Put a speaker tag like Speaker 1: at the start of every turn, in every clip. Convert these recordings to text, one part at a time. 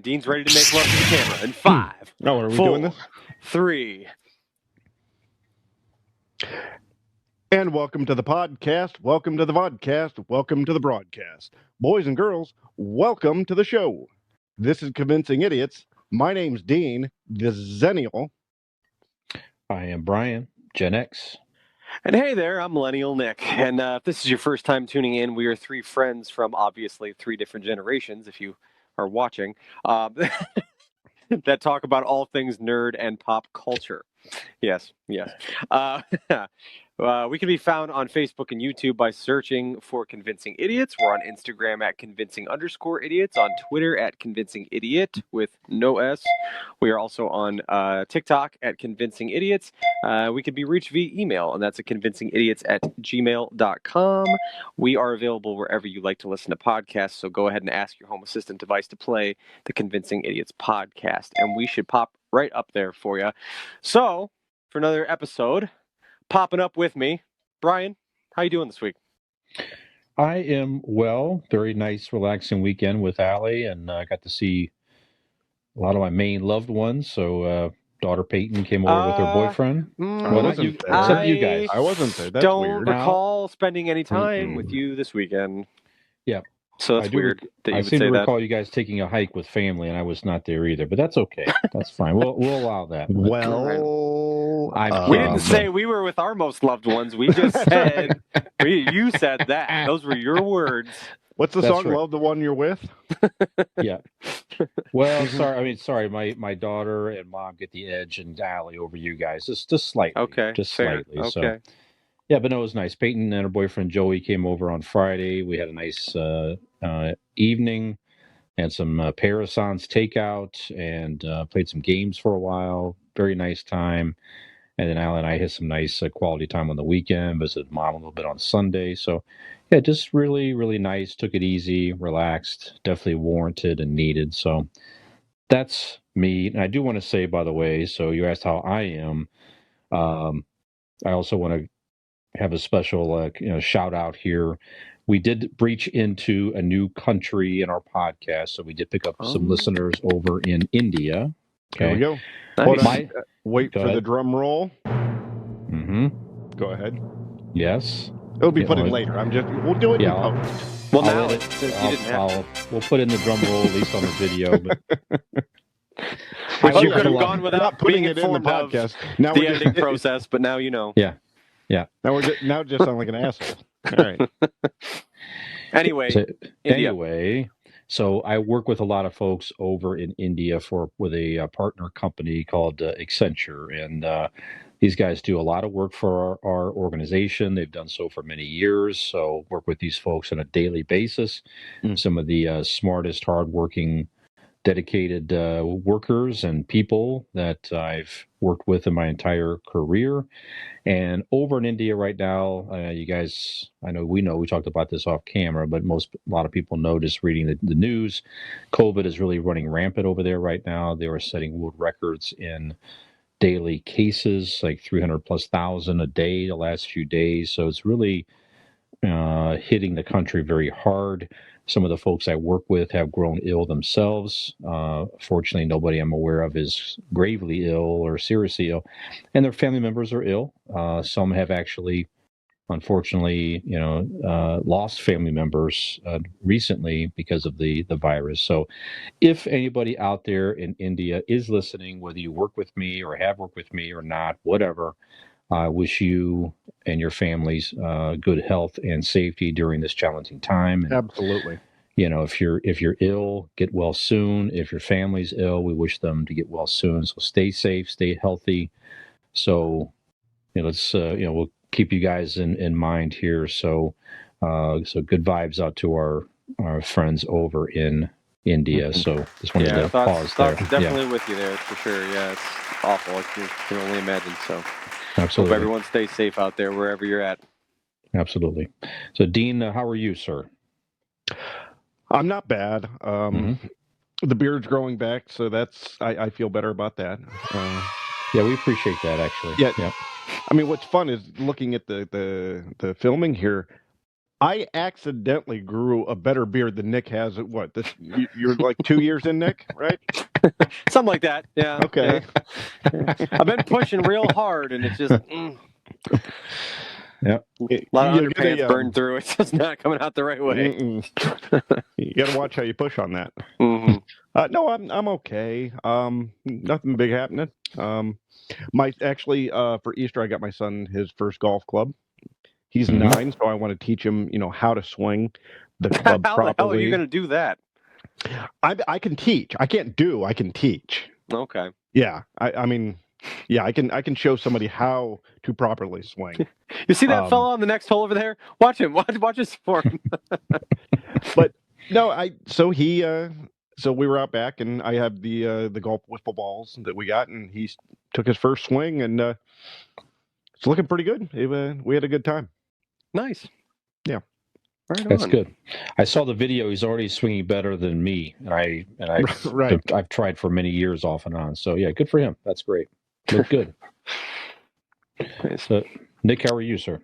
Speaker 1: Dean's ready to make love to the camera. In 5,
Speaker 2: Oh, are we
Speaker 1: 4,
Speaker 2: doing this?
Speaker 1: 3.
Speaker 2: And welcome to the podcast. Welcome to the vodcast. Welcome to the broadcast. Boys and girls, welcome to the show. This is Convincing Idiots. My name's Dean, the Xennial.
Speaker 3: I am Brian GenX.
Speaker 1: And hey there, I'm Millennial Nick. And if this is your first time tuning in, we are 3 friends from obviously 3 different generations, if you are watching, that talk about all things nerd and pop culture. Yes. We can be found on Facebook and YouTube by searching for Convincing Idiots. We're on Instagram at Convincing_Idiots, on Twitter at Convincing Idiot with no S. We are also on TikTok at Convincing Idiots. We can be reached via email, and that's at convincingidiots@gmail.com. We are available wherever you like to listen to podcasts, so go ahead and ask your home assistant device to play the Convincing Idiots podcast, and we should pop right up there for you. So, for another episode, popping up with me, Brian, how you doing this week?
Speaker 3: I am well. Very nice, relaxing weekend with Allie, and I got to see a lot of my main loved ones. So, daughter Peyton came over with her boyfriend. Except you guys.
Speaker 2: I wasn't there. That's
Speaker 1: don't
Speaker 2: weird.
Speaker 1: recall spending any time with you this weekend.
Speaker 3: Yeah.
Speaker 1: So that's weird that you would say that.
Speaker 3: I seem to recall you guys taking a hike with family, and I was not there either. But that's okay. That's fine. We'll allow that.
Speaker 2: Well,
Speaker 1: we didn't say we were with our most loved ones. We just said you said that. Those were your words.
Speaker 2: What's the song? Right. Love the one you're with.
Speaker 3: Yeah. Well, sorry. My daughter and mom get the edge and Allie over you guys. Just slightly.
Speaker 1: Okay.
Speaker 3: Just
Speaker 1: fair.
Speaker 3: slightly.
Speaker 1: Okay.
Speaker 3: So. Yeah, but no, it was nice. Peyton and her boyfriend Joey came over on Friday. We had a nice evening and some Parasons takeout and played some games for a while. Very nice time. And then Al and I had some nice quality time on the weekend. Visited mom a little bit on Sunday. So, yeah, just really, really nice. Took it easy, relaxed. Definitely warranted and needed. So that's me. And I do want to say, by the way, so you asked how I am. I also want to have a special shout out here. We did breach into a new country in our podcast, so we did pick up some listeners over in India. Okay.
Speaker 2: There we go.
Speaker 1: Nice.
Speaker 2: Wait for the drum roll.
Speaker 3: Mm-hmm.
Speaker 2: Go ahead.
Speaker 3: Yes.
Speaker 2: It'll be put in later. We'll do it in post.
Speaker 1: Well, now
Speaker 3: we'll put in the drum roll at least on the video. But
Speaker 1: which you could have gone without putting it in the podcast. Now the editing process, but now you know.
Speaker 3: Yeah.
Speaker 2: Now it just sound like an asshole. All right.
Speaker 1: Anyway,
Speaker 3: so I work with a lot of folks over in India with a partner company called Accenture, and these guys do a lot of work for our organization. They've done so for many years. So work with these folks on a daily basis. Some of the smartest, hardworking, dedicated workers and people that I've worked with in my entire career. And over in India right now, you guys, we talked about this off camera, but a lot of people know just reading the news. COVID is really running rampant over there right now. They are setting world records in daily cases, like 300,000+ a day the last few days. So it's really hitting the country very hard. Some of the folks I work with have grown ill themselves. Fortunately, nobody I'm aware of is gravely ill or seriously ill, and their family members are ill. Some have actually, unfortunately, lost family members recently because of the virus. So if anybody out there in India is listening, whether you work with me or have worked with me or not, whatever, I wish you and your families good health and safety during this challenging time. And,
Speaker 2: absolutely.
Speaker 3: If you're ill, get well soon. If your family's ill, we wish them to get well soon. So stay safe, stay healthy. So let's we'll keep you guys in mind here. So good vibes out to our friends over in India. So just wanted to pause there.
Speaker 1: Definitely with you there for sure. Yeah, it's awful. I can only imagine. So.
Speaker 3: Absolutely.
Speaker 1: Hope everyone stays safe out there wherever you're at.
Speaker 3: Absolutely. So, Dean, how are you, sir?
Speaker 2: I'm not bad. The beard's growing back, so I feel better about that.
Speaker 3: Yeah, we appreciate that, actually.
Speaker 2: Yeah. I mean, what's fun is looking at the filming here. I accidentally grew a better beard than Nick has. At what? You're like 2 years in, Nick, right?
Speaker 1: Something like that. Yeah.
Speaker 2: Okay.
Speaker 1: Yeah. I've been pushing real hard, and it's just
Speaker 3: Yeah.
Speaker 1: a lot of
Speaker 2: You get
Speaker 1: underpants burned through. It's just not coming out the right way.
Speaker 2: You got to watch how you push on that.
Speaker 1: Mm-hmm.
Speaker 2: No, I'm okay. Nothing big happening. For Easter, I got my son his first golf club. He's 9, so I want to teach him, how to swing the club
Speaker 1: How
Speaker 2: properly.
Speaker 1: the hell are you going to do that?
Speaker 2: I can teach. I can't do. I can teach.
Speaker 1: Okay.
Speaker 2: Yeah. I mean, yeah. I can show somebody how to properly swing.
Speaker 1: You see that fella on the next hole over there? Watch him. Watch his form.
Speaker 2: But no, So we were out back, and I have the golf wiffle balls that we got, and he took his first swing, and it's looking pretty good. We had a good time.
Speaker 1: Nice.
Speaker 2: Yeah.
Speaker 1: Right
Speaker 3: That's
Speaker 1: on.
Speaker 3: good. I saw the video. He's already swinging better than me, and I've tried for many years off and on. So yeah, good for him. That's great. Look good.
Speaker 1: Nice.
Speaker 3: So, Nick, how are you, sir?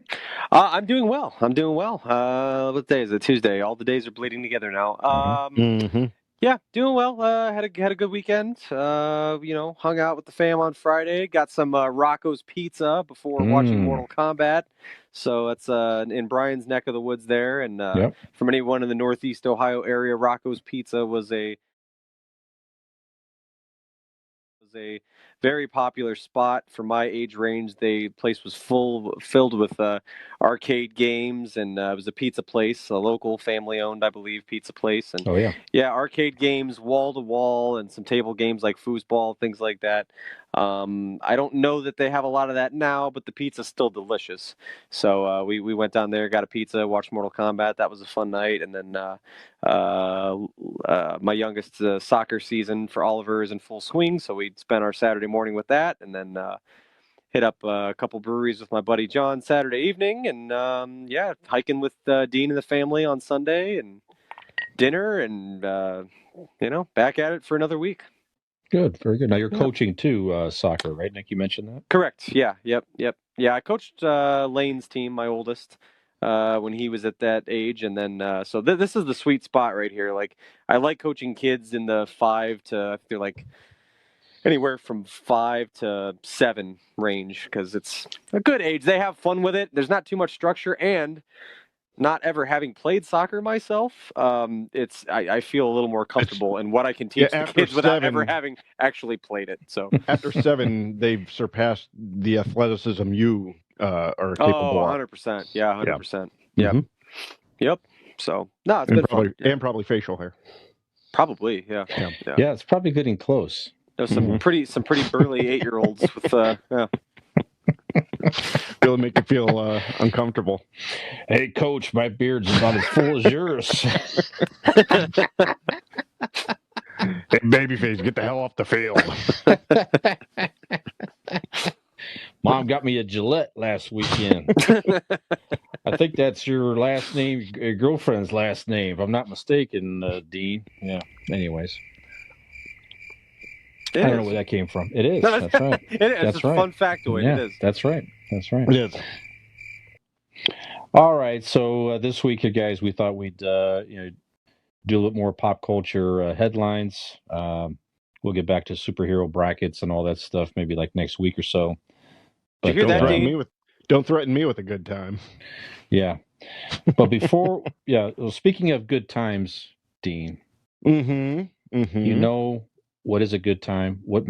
Speaker 1: I'm doing well. What day is it? Tuesday. All the days are bleeding together now. Yeah, doing well. Had a good weekend. Hung out with the fam on Friday. Got some Rocco's Pizza before watching Mortal Kombat. So that's in Brian's neck of the woods there. And from anyone in the Northeast Ohio area, Rocco's Pizza was a very popular spot for my age range. The place was filled with arcade games, and it was a pizza place, a local family-owned, I believe, pizza place. And arcade games, wall to wall, and some table games like foosball, things like that. I don't know that they have a lot of that now, but the pizza's still delicious. So we went down there, got a pizza, watched Mortal Kombat. That was a fun night. And then my youngest soccer season for Oliver is in full swing, so we spent our Saturday morning with that, and then hit up a couple breweries with my buddy John Saturday evening, and hiking with Dean and the family on Sunday, and dinner, and back at it for another week.
Speaker 3: Good, very good. Now you're coaching too, soccer, right, Nick? You mentioned that.
Speaker 1: Correct. Yeah. Yep. Yeah, I coached Lane's team, my oldest, when he was at that age, and then so this is the sweet spot right here. Like, I like coaching kids in the 5 to, I think they're like anywhere from 5 to 7 range, because it's a good age. They have fun with it. There's not too much structure, and not ever having played soccer myself, I feel a little more comfortable in what I can teach the kids without ever having actually played it. So
Speaker 2: after 7, they've surpassed the athleticism you are capable of.
Speaker 1: 100%. Yeah, 100%. Yep. Yep. So no, it's been fun.
Speaker 2: And probably facial hair.
Speaker 1: Probably, yeah.
Speaker 3: Yeah, it's probably getting close.
Speaker 1: There's some pretty burly 8-year-olds with
Speaker 2: It'll make you feel uncomfortable.
Speaker 3: Hey, coach, my beard's about as full as yours.
Speaker 2: Hey, babyface, get the hell off the field.
Speaker 3: Mom got me a Gillette last weekend. I think that's your last name, your girlfriend's last name, if I'm not mistaken, Dean. Yeah. Anyways. I don't know where that came from. It is. That's right.
Speaker 1: It's a fun factoid.
Speaker 3: Yeah,
Speaker 1: it is.
Speaker 3: That's right.
Speaker 2: It is.
Speaker 3: All right. So this week, guys, we thought we'd do a little more pop culture headlines. We'll get back to superhero brackets and all that stuff maybe like next week or so.
Speaker 1: But did you hear that, Dean?
Speaker 2: Don't threaten me with a good time.
Speaker 3: Yeah. But before, speaking of good times, Dean, you know what is a good time? What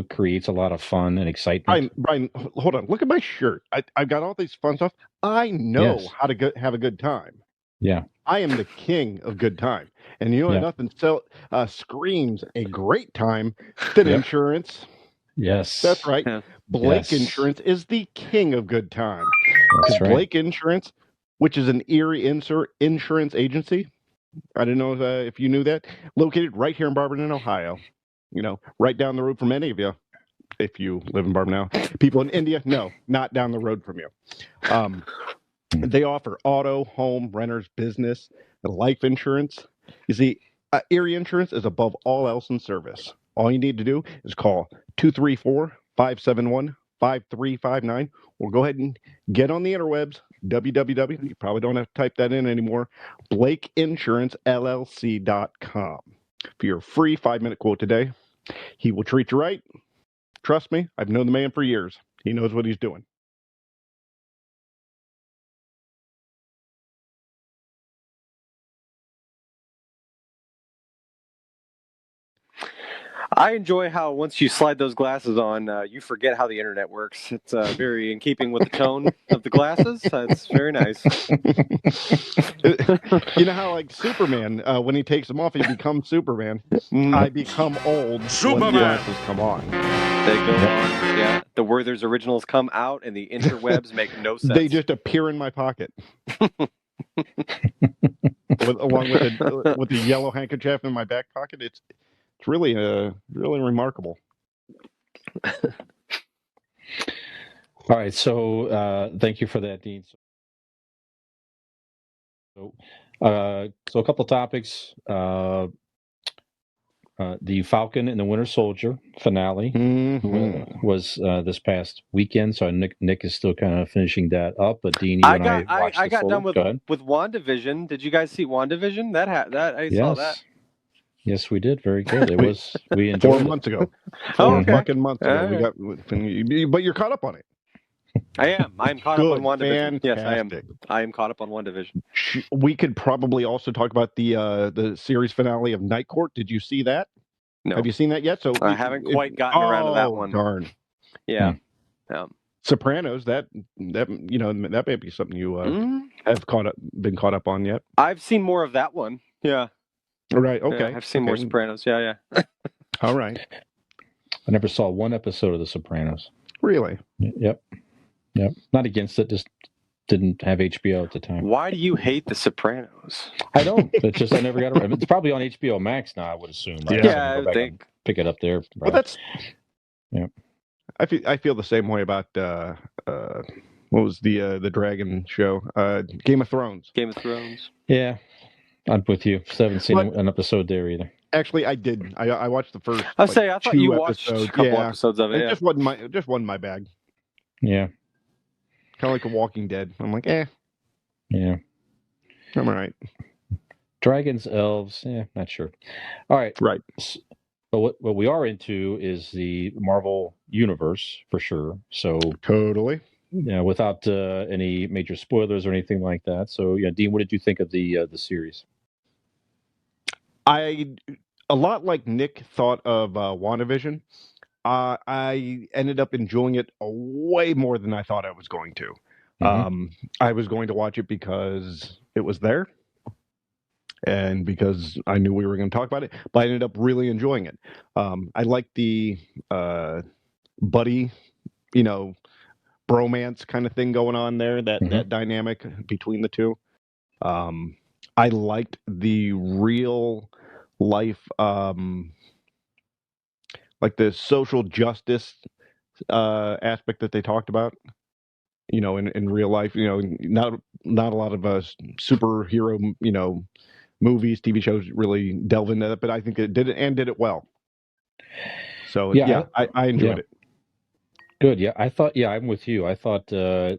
Speaker 3: creates a lot of fun and excitement?
Speaker 2: Brian, hold on. Look at my shirt. I've got all these fun stuff. I know how to have a good time.
Speaker 3: Yeah.
Speaker 2: I am the king of good time. And nothing screams a great time than insurance.
Speaker 3: Yes.
Speaker 2: That's right. Blake Insurance is the king of good time.
Speaker 3: That's right.
Speaker 2: Blake Insurance, which is an Erie insurance agency, I don't know if you knew that, located right here in Barberton, Ohio. Right down the road from any of you, if you live in Barberton now. People in India, no, not down the road from you. They offer auto, home, renters, business, and life insurance. You see, Erie Insurance is above all else in service. All you need to do is call 234-571-5359, or go ahead and get on the interwebs, www, you probably don't have to type that in anymore, BlakeInsuranceLLC.com. For your free 5-minute quote today. He will treat you right. Trust me, I've known the man for years. He knows what he's doing.
Speaker 1: I enjoy how once you slide those glasses on, you forget how the internet works. It's very in keeping with the tone of the glasses. It's very nice.
Speaker 2: You know how, like, Superman, when he takes them off, he becomes Superman. I become old
Speaker 4: Superman.
Speaker 2: when the glasses come on.
Speaker 1: They go on. Yeah. The Werther's originals come out, and the interwebs make no sense.
Speaker 2: They just appear in my pocket. Along with the yellow handkerchief in my back pocket. It's really really remarkable.
Speaker 3: All right, so thank you for that, Dean. So a couple of topics. The Falcon and the Winter Soldier finale was this past weekend. So Nick is still kind of finishing that up. But Dean, you and I watched
Speaker 1: I got done with
Speaker 3: Go ahead.
Speaker 1: WandaVision. Did you guys see WandaVision? I saw that.
Speaker 3: Yes, we did. Very good. It was. We enjoyed
Speaker 2: 4 months ago.
Speaker 1: Oh, okay.
Speaker 2: Fucking months ago. But you're caught up on it.
Speaker 1: I am. I'm caught up on WandaVision.
Speaker 2: Fantastic.
Speaker 1: Yes, I am. I am caught up on WandaVision.
Speaker 2: We could probably also talk about the series finale of Night Court. Did you see that?
Speaker 1: No.
Speaker 2: Have you seen that yet? So
Speaker 1: I haven't quite gotten around to that one.
Speaker 2: Darn.
Speaker 1: Yeah.
Speaker 2: Sopranos. That that may be something you have been caught up on yet.
Speaker 1: I've seen more of that one. Yeah.
Speaker 2: Right. Okay.
Speaker 1: Yeah, I've seen more Sopranos. Yeah.
Speaker 2: All right.
Speaker 3: I never saw one episode of The Sopranos.
Speaker 2: Really?
Speaker 3: Yep. Not against it. Just didn't have HBO at the time.
Speaker 1: Why do you hate The Sopranos?
Speaker 3: I don't. It's just I never got around. It's probably on HBO Max now, I would assume. Right?
Speaker 1: Yeah,
Speaker 3: I think. Pick it up there.
Speaker 2: Well, that's.
Speaker 3: Yeah.
Speaker 2: I feel the same way about what was the dragon show? Game of Thrones.
Speaker 1: Game of Thrones.
Speaker 3: Yeah, I'm with you. I haven't seen an episode there either.
Speaker 2: Actually, I did. I watched the first.
Speaker 1: I thought you watched
Speaker 2: episodes.
Speaker 1: A couple episodes of it.
Speaker 2: It just wasn't my bag.
Speaker 3: Yeah.
Speaker 2: Kind of like The Walking Dead. I'm like, Yeah. I'm all right.
Speaker 3: Dragons, elves, not sure. All right.
Speaker 2: Right.
Speaker 3: But what we are into is the Marvel universe for sure. So
Speaker 2: totally.
Speaker 3: Without any major spoilers or anything like that. So Dean, what did you think of the series?
Speaker 2: A lot like Nick thought of WandaVision. I ended up enjoying it way more than I thought I was going to. I was going to watch it because it was there and because I knew we were going to talk about it, but I ended up really enjoying it. I like the buddy, bromance kind of thing going on there, that dynamic between the two. I liked the real life, like the social justice aspect that they talked about, in real life. Not a lot of superhero, movies, TV shows really delve into that, but I think it did it well. So I enjoyed it.
Speaker 3: Good. Yeah, I'm with you. I thought they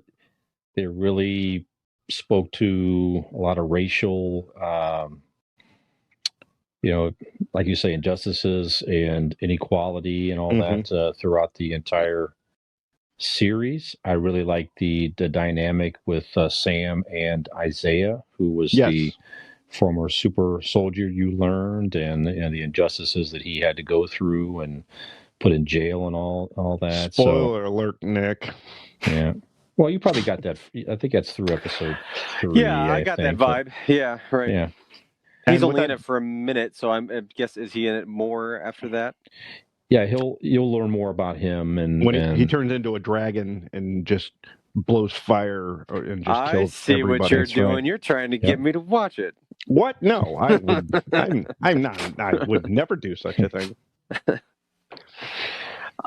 Speaker 3: really spoke to a lot of racial, like you say, injustices and inequality and all that throughout the entire series. I really liked the dynamic with Sam and Isaiah, who was the former super soldier you learned, and the injustices that he had to go through and put in jail and all that.
Speaker 2: Spoiler alert, Nick.
Speaker 3: Yeah. Well, you probably got that. I think that's through episode 3.
Speaker 1: Yeah, I got that vibe. Yeah, right.
Speaker 3: Yeah.
Speaker 1: He's only in it for a minute, so I guess is he in it more after that?
Speaker 3: Yeah, you'll learn more about him, and
Speaker 2: when he turns into a dragon and just blows fire and just kills everybody.
Speaker 1: I see what you're doing. Right. You're trying to get me to watch it.
Speaker 2: What? No, I would. I'm not. I would never do such a thing.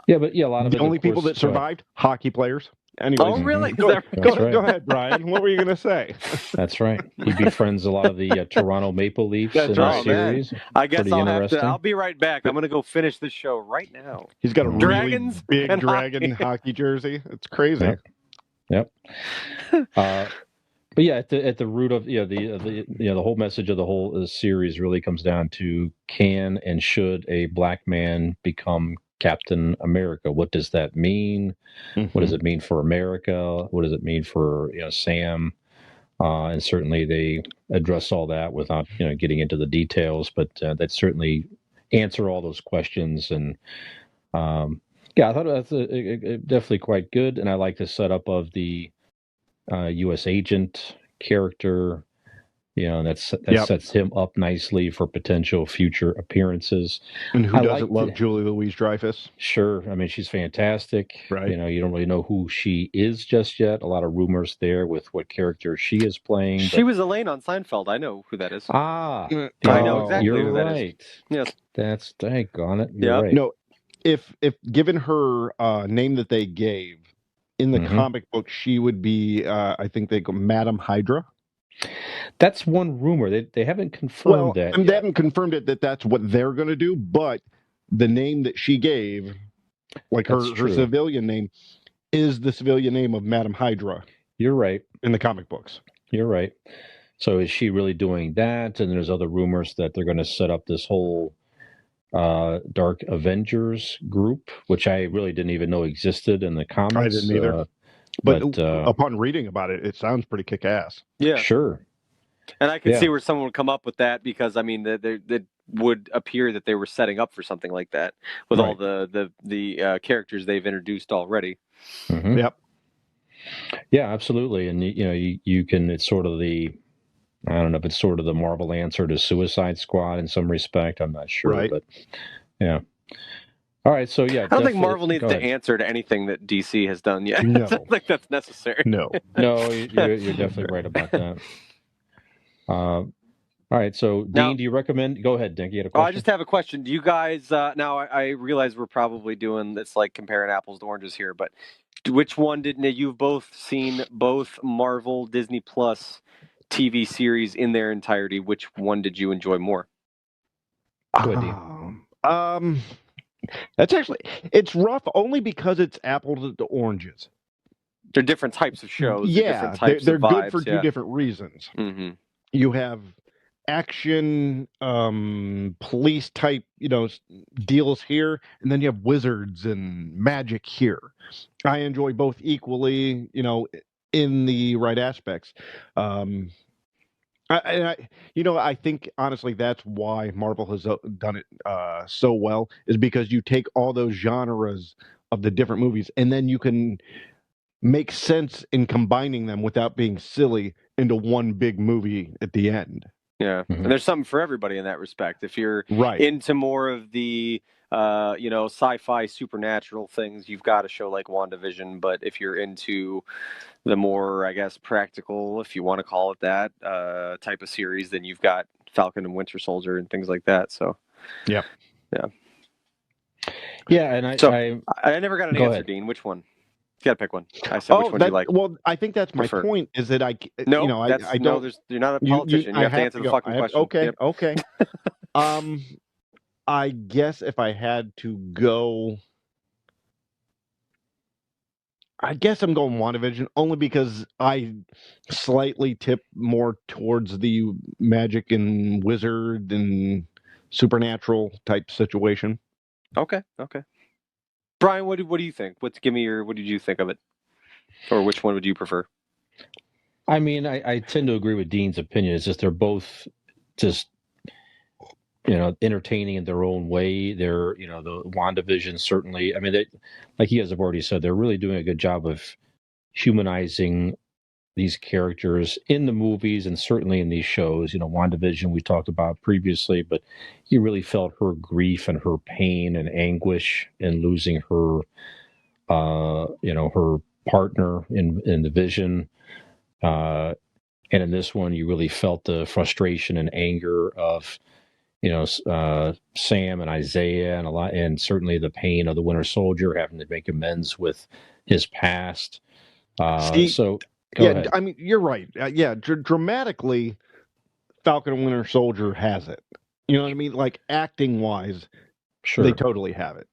Speaker 3: Yeah, but a lot of
Speaker 2: the only people that survived hockey players. Anyways,
Speaker 1: oh, really?
Speaker 2: Go ahead, Brian. What were you going to say?
Speaker 3: That's right. He befriends a lot of the Toronto Maple Leafs in the series.
Speaker 1: Man. I guess I'll be right back. I'm going to go finish this show right now.
Speaker 2: He's got a really big dragon hockey jersey. It's crazy.
Speaker 3: Yep. But yeah, at the root of the whole message of the whole series really comes down to, can and should a black man become Captain America? What does that mean? What does it mean for America? What does it mean for Sam? And certainly they address all that without getting into the details, but that certainly answer all those questions. And yeah, I thought that's definitely quite good, and I like the setup of the U.S. agent character. That sets him up nicely for potential future appearances.
Speaker 2: And who doesn't love Julie Louis-Dreyfus?
Speaker 3: Sure. I mean, she's fantastic.
Speaker 2: Right.
Speaker 3: You don't really know who she is just yet. A lot of rumors there with what character she is playing.
Speaker 1: She was Elaine on Seinfeld. I know who that is.
Speaker 3: Ah.
Speaker 1: I know exactly
Speaker 3: you're
Speaker 1: who that
Speaker 3: right.
Speaker 1: is. Yes.
Speaker 3: That's daggone it. You're right.
Speaker 2: No, if given her name that they gave in the comic book, she would be, I think they go Madam Hydra.
Speaker 3: That's one rumor. They haven't confirmed that yet.
Speaker 2: They haven't confirmed it that that's what they're going to do, but the name that she gave, like her civilian name, is the civilian name of Madam Hydra.
Speaker 3: You're right.
Speaker 2: In the comic books.
Speaker 3: You're right. So is she really doing that? And there's other rumors that they're going to set up this whole Dark Avengers group, which I really didn't even know existed in the comics.
Speaker 2: I didn't either. But upon reading about it, it sounds pretty kick-ass.
Speaker 1: Yeah.
Speaker 3: Sure.
Speaker 1: And I could see where someone would come up with that, because I mean, that would appear that they were setting up for something like that with all the characters they've introduced already.
Speaker 3: Mm-hmm.
Speaker 2: Yep.
Speaker 3: Yeah, absolutely. And you can. It's sort of the. I don't know if it's sort of the Marvel answer to Suicide Squad in some respect. I'm not sure, but yeah. All right, so yeah.
Speaker 1: I don't think Marvel needs to answer to anything that DC has done yet.
Speaker 2: No.
Speaker 1: I don't think that's necessary.
Speaker 2: No.
Speaker 3: No, you're definitely right about that. All right, so Dean, do you recommend? Go ahead, Dick. You had a question?
Speaker 1: I just have a question. Do you guys now? I realize we're probably doing this like comparing apples to oranges here, but which one didn't you've both seen both Marvel Disney Plus TV series in their entirety? Which one did you enjoy more?
Speaker 2: That's actually, it's rough only because it's apples to oranges.
Speaker 1: They're different types of shows.
Speaker 2: Yeah, they're good for two different reasons.
Speaker 1: Mm-hmm.
Speaker 2: You have action, police type, deals here, and then you have wizards and magic here. I enjoy both equally, in the right aspects. I think honestly that's why Marvel has done it so well, is because you take all those genres of the different movies and then you can make sense in combining them without being silly into one big movie at the end.
Speaker 1: Yeah, and there's something for everybody in that respect. If you're into more of the sci-fi supernatural things, you've got a show like WandaVision. But if you're into the more, I guess, practical, if you want to call it that, type of series, then you've got Falcon and Winter Soldier and things like that. So,
Speaker 2: yeah.
Speaker 3: And
Speaker 1: I never got an answer,
Speaker 3: ahead.
Speaker 1: Dean. Which one? You gotta pick one. I said which one do you like.
Speaker 2: Well, I think that's my point. Is that I don't.
Speaker 1: You're not a politician. You have to answer the fucking question.
Speaker 2: Okay. Okay. I guess if I had to go, I guess I'm going WandaVision only because I slightly tip more towards the magic and wizard and supernatural type situation.
Speaker 1: Okay. Brian, what do you think? What did you think of it? Or which one would you prefer?
Speaker 3: I mean, I tend to agree with Dean's opinion. It's just they're both just entertaining in their own way. They're the WandaVision certainly. I mean, they, like you guys have already said, they're really doing a good job of humanizing these characters in the movies and certainly in these shows. WandaVision we talked about previously, but you really felt her grief and her pain and anguish in losing her, her partner in the Vision. And in this one, you really felt the frustration and anger of, Sam and Isaiah and certainly the pain of the Winter Soldier having to make amends with his past. Go ahead.
Speaker 2: I mean, you're right. Dramatically, Falcon and Winter Soldier has it. You know what I mean? Like acting wise, they totally have it.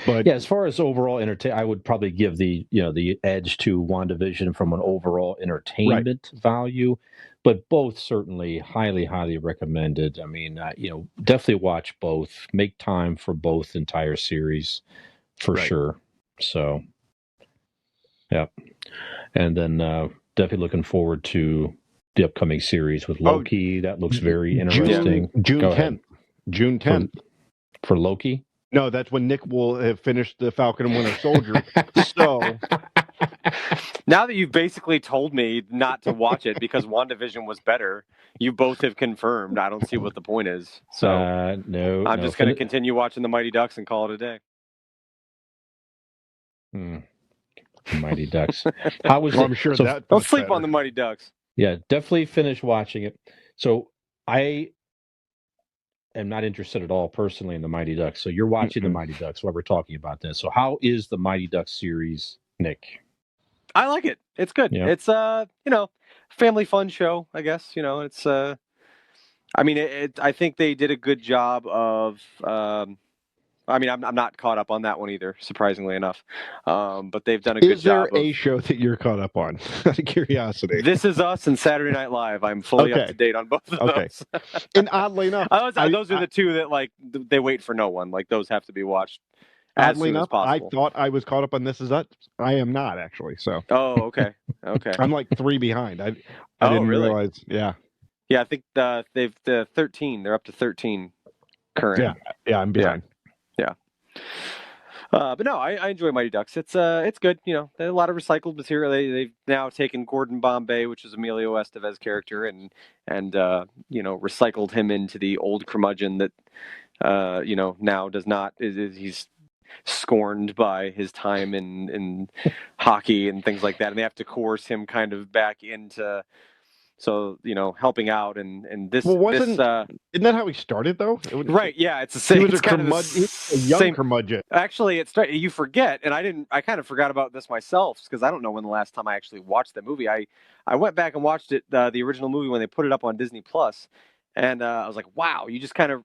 Speaker 2: But
Speaker 3: Yeah, as far as overall I would probably give the edge to WandaVision from an overall entertainment value, but both certainly highly, highly recommended. I mean, definitely watch both. Make time for both entire series for sure. So, yeah, and then definitely looking forward to the upcoming series with Loki. That looks very interesting.
Speaker 2: June 10th. June 10th.
Speaker 3: For Loki?
Speaker 2: No, that's when Nick will have finished the Falcon and Winter Soldier. So
Speaker 1: now that you've basically told me not to watch it because WandaVision was better, you both have confirmed. I don't see what the point is. So
Speaker 3: no,
Speaker 1: I'm just going to continue watching the Mighty Ducks and call it a day.
Speaker 3: Mighty Ducks. How was
Speaker 2: I'm sure that
Speaker 1: don't sleep on the Mighty Ducks.
Speaker 3: Yeah, definitely finish watching it. So I am not interested at all personally in the Mighty Ducks. So you're watching the Mighty Ducks while we're talking about this. So how is the Mighty Ducks series, Nick?
Speaker 1: I like it. It's good. Yeah. It's family fun show, I guess. It's I mean, I think they did a good job of I mean, I'm not caught up on that one either, surprisingly enough. But they've done a good job.
Speaker 2: Is there a show that you're caught up on? Out of curiosity.
Speaker 1: This Is Us and Saturday Night Live. I'm fully up to date on both of those.
Speaker 2: And oddly enough,
Speaker 1: those are the two that they wait for no one. Like those have to be watched as soon as possible.
Speaker 2: I thought I was caught up on This Is Us. I am not actually. So.
Speaker 1: Oh, okay.
Speaker 2: I'm like 3 behind. I didn't realize. Yeah.
Speaker 1: Yeah, I think they've 13. They're up to 13 current.
Speaker 2: Yeah, I'm behind.
Speaker 1: Yeah. But no, I enjoy Mighty Ducks. It's good. A lot of recycled material. They've now taken Gordon Bombay, which is Emilio Estevez's character, and recycled him into the old curmudgeon that now does not. He's scorned by his time in hockey and things like that, and they have to coerce him kind of back into. So, helping out and this.
Speaker 2: Well, isn't that how he started though?
Speaker 1: Right. Yeah. It's the same.
Speaker 2: He was a young curmudgeon.
Speaker 1: Actually, you forget, and I kind of forgot about this myself because I don't know when the last time I actually watched that movie. I went back and watched it, the original movie when they put it up on Disney Plus, and I was like, wow, you just kind of,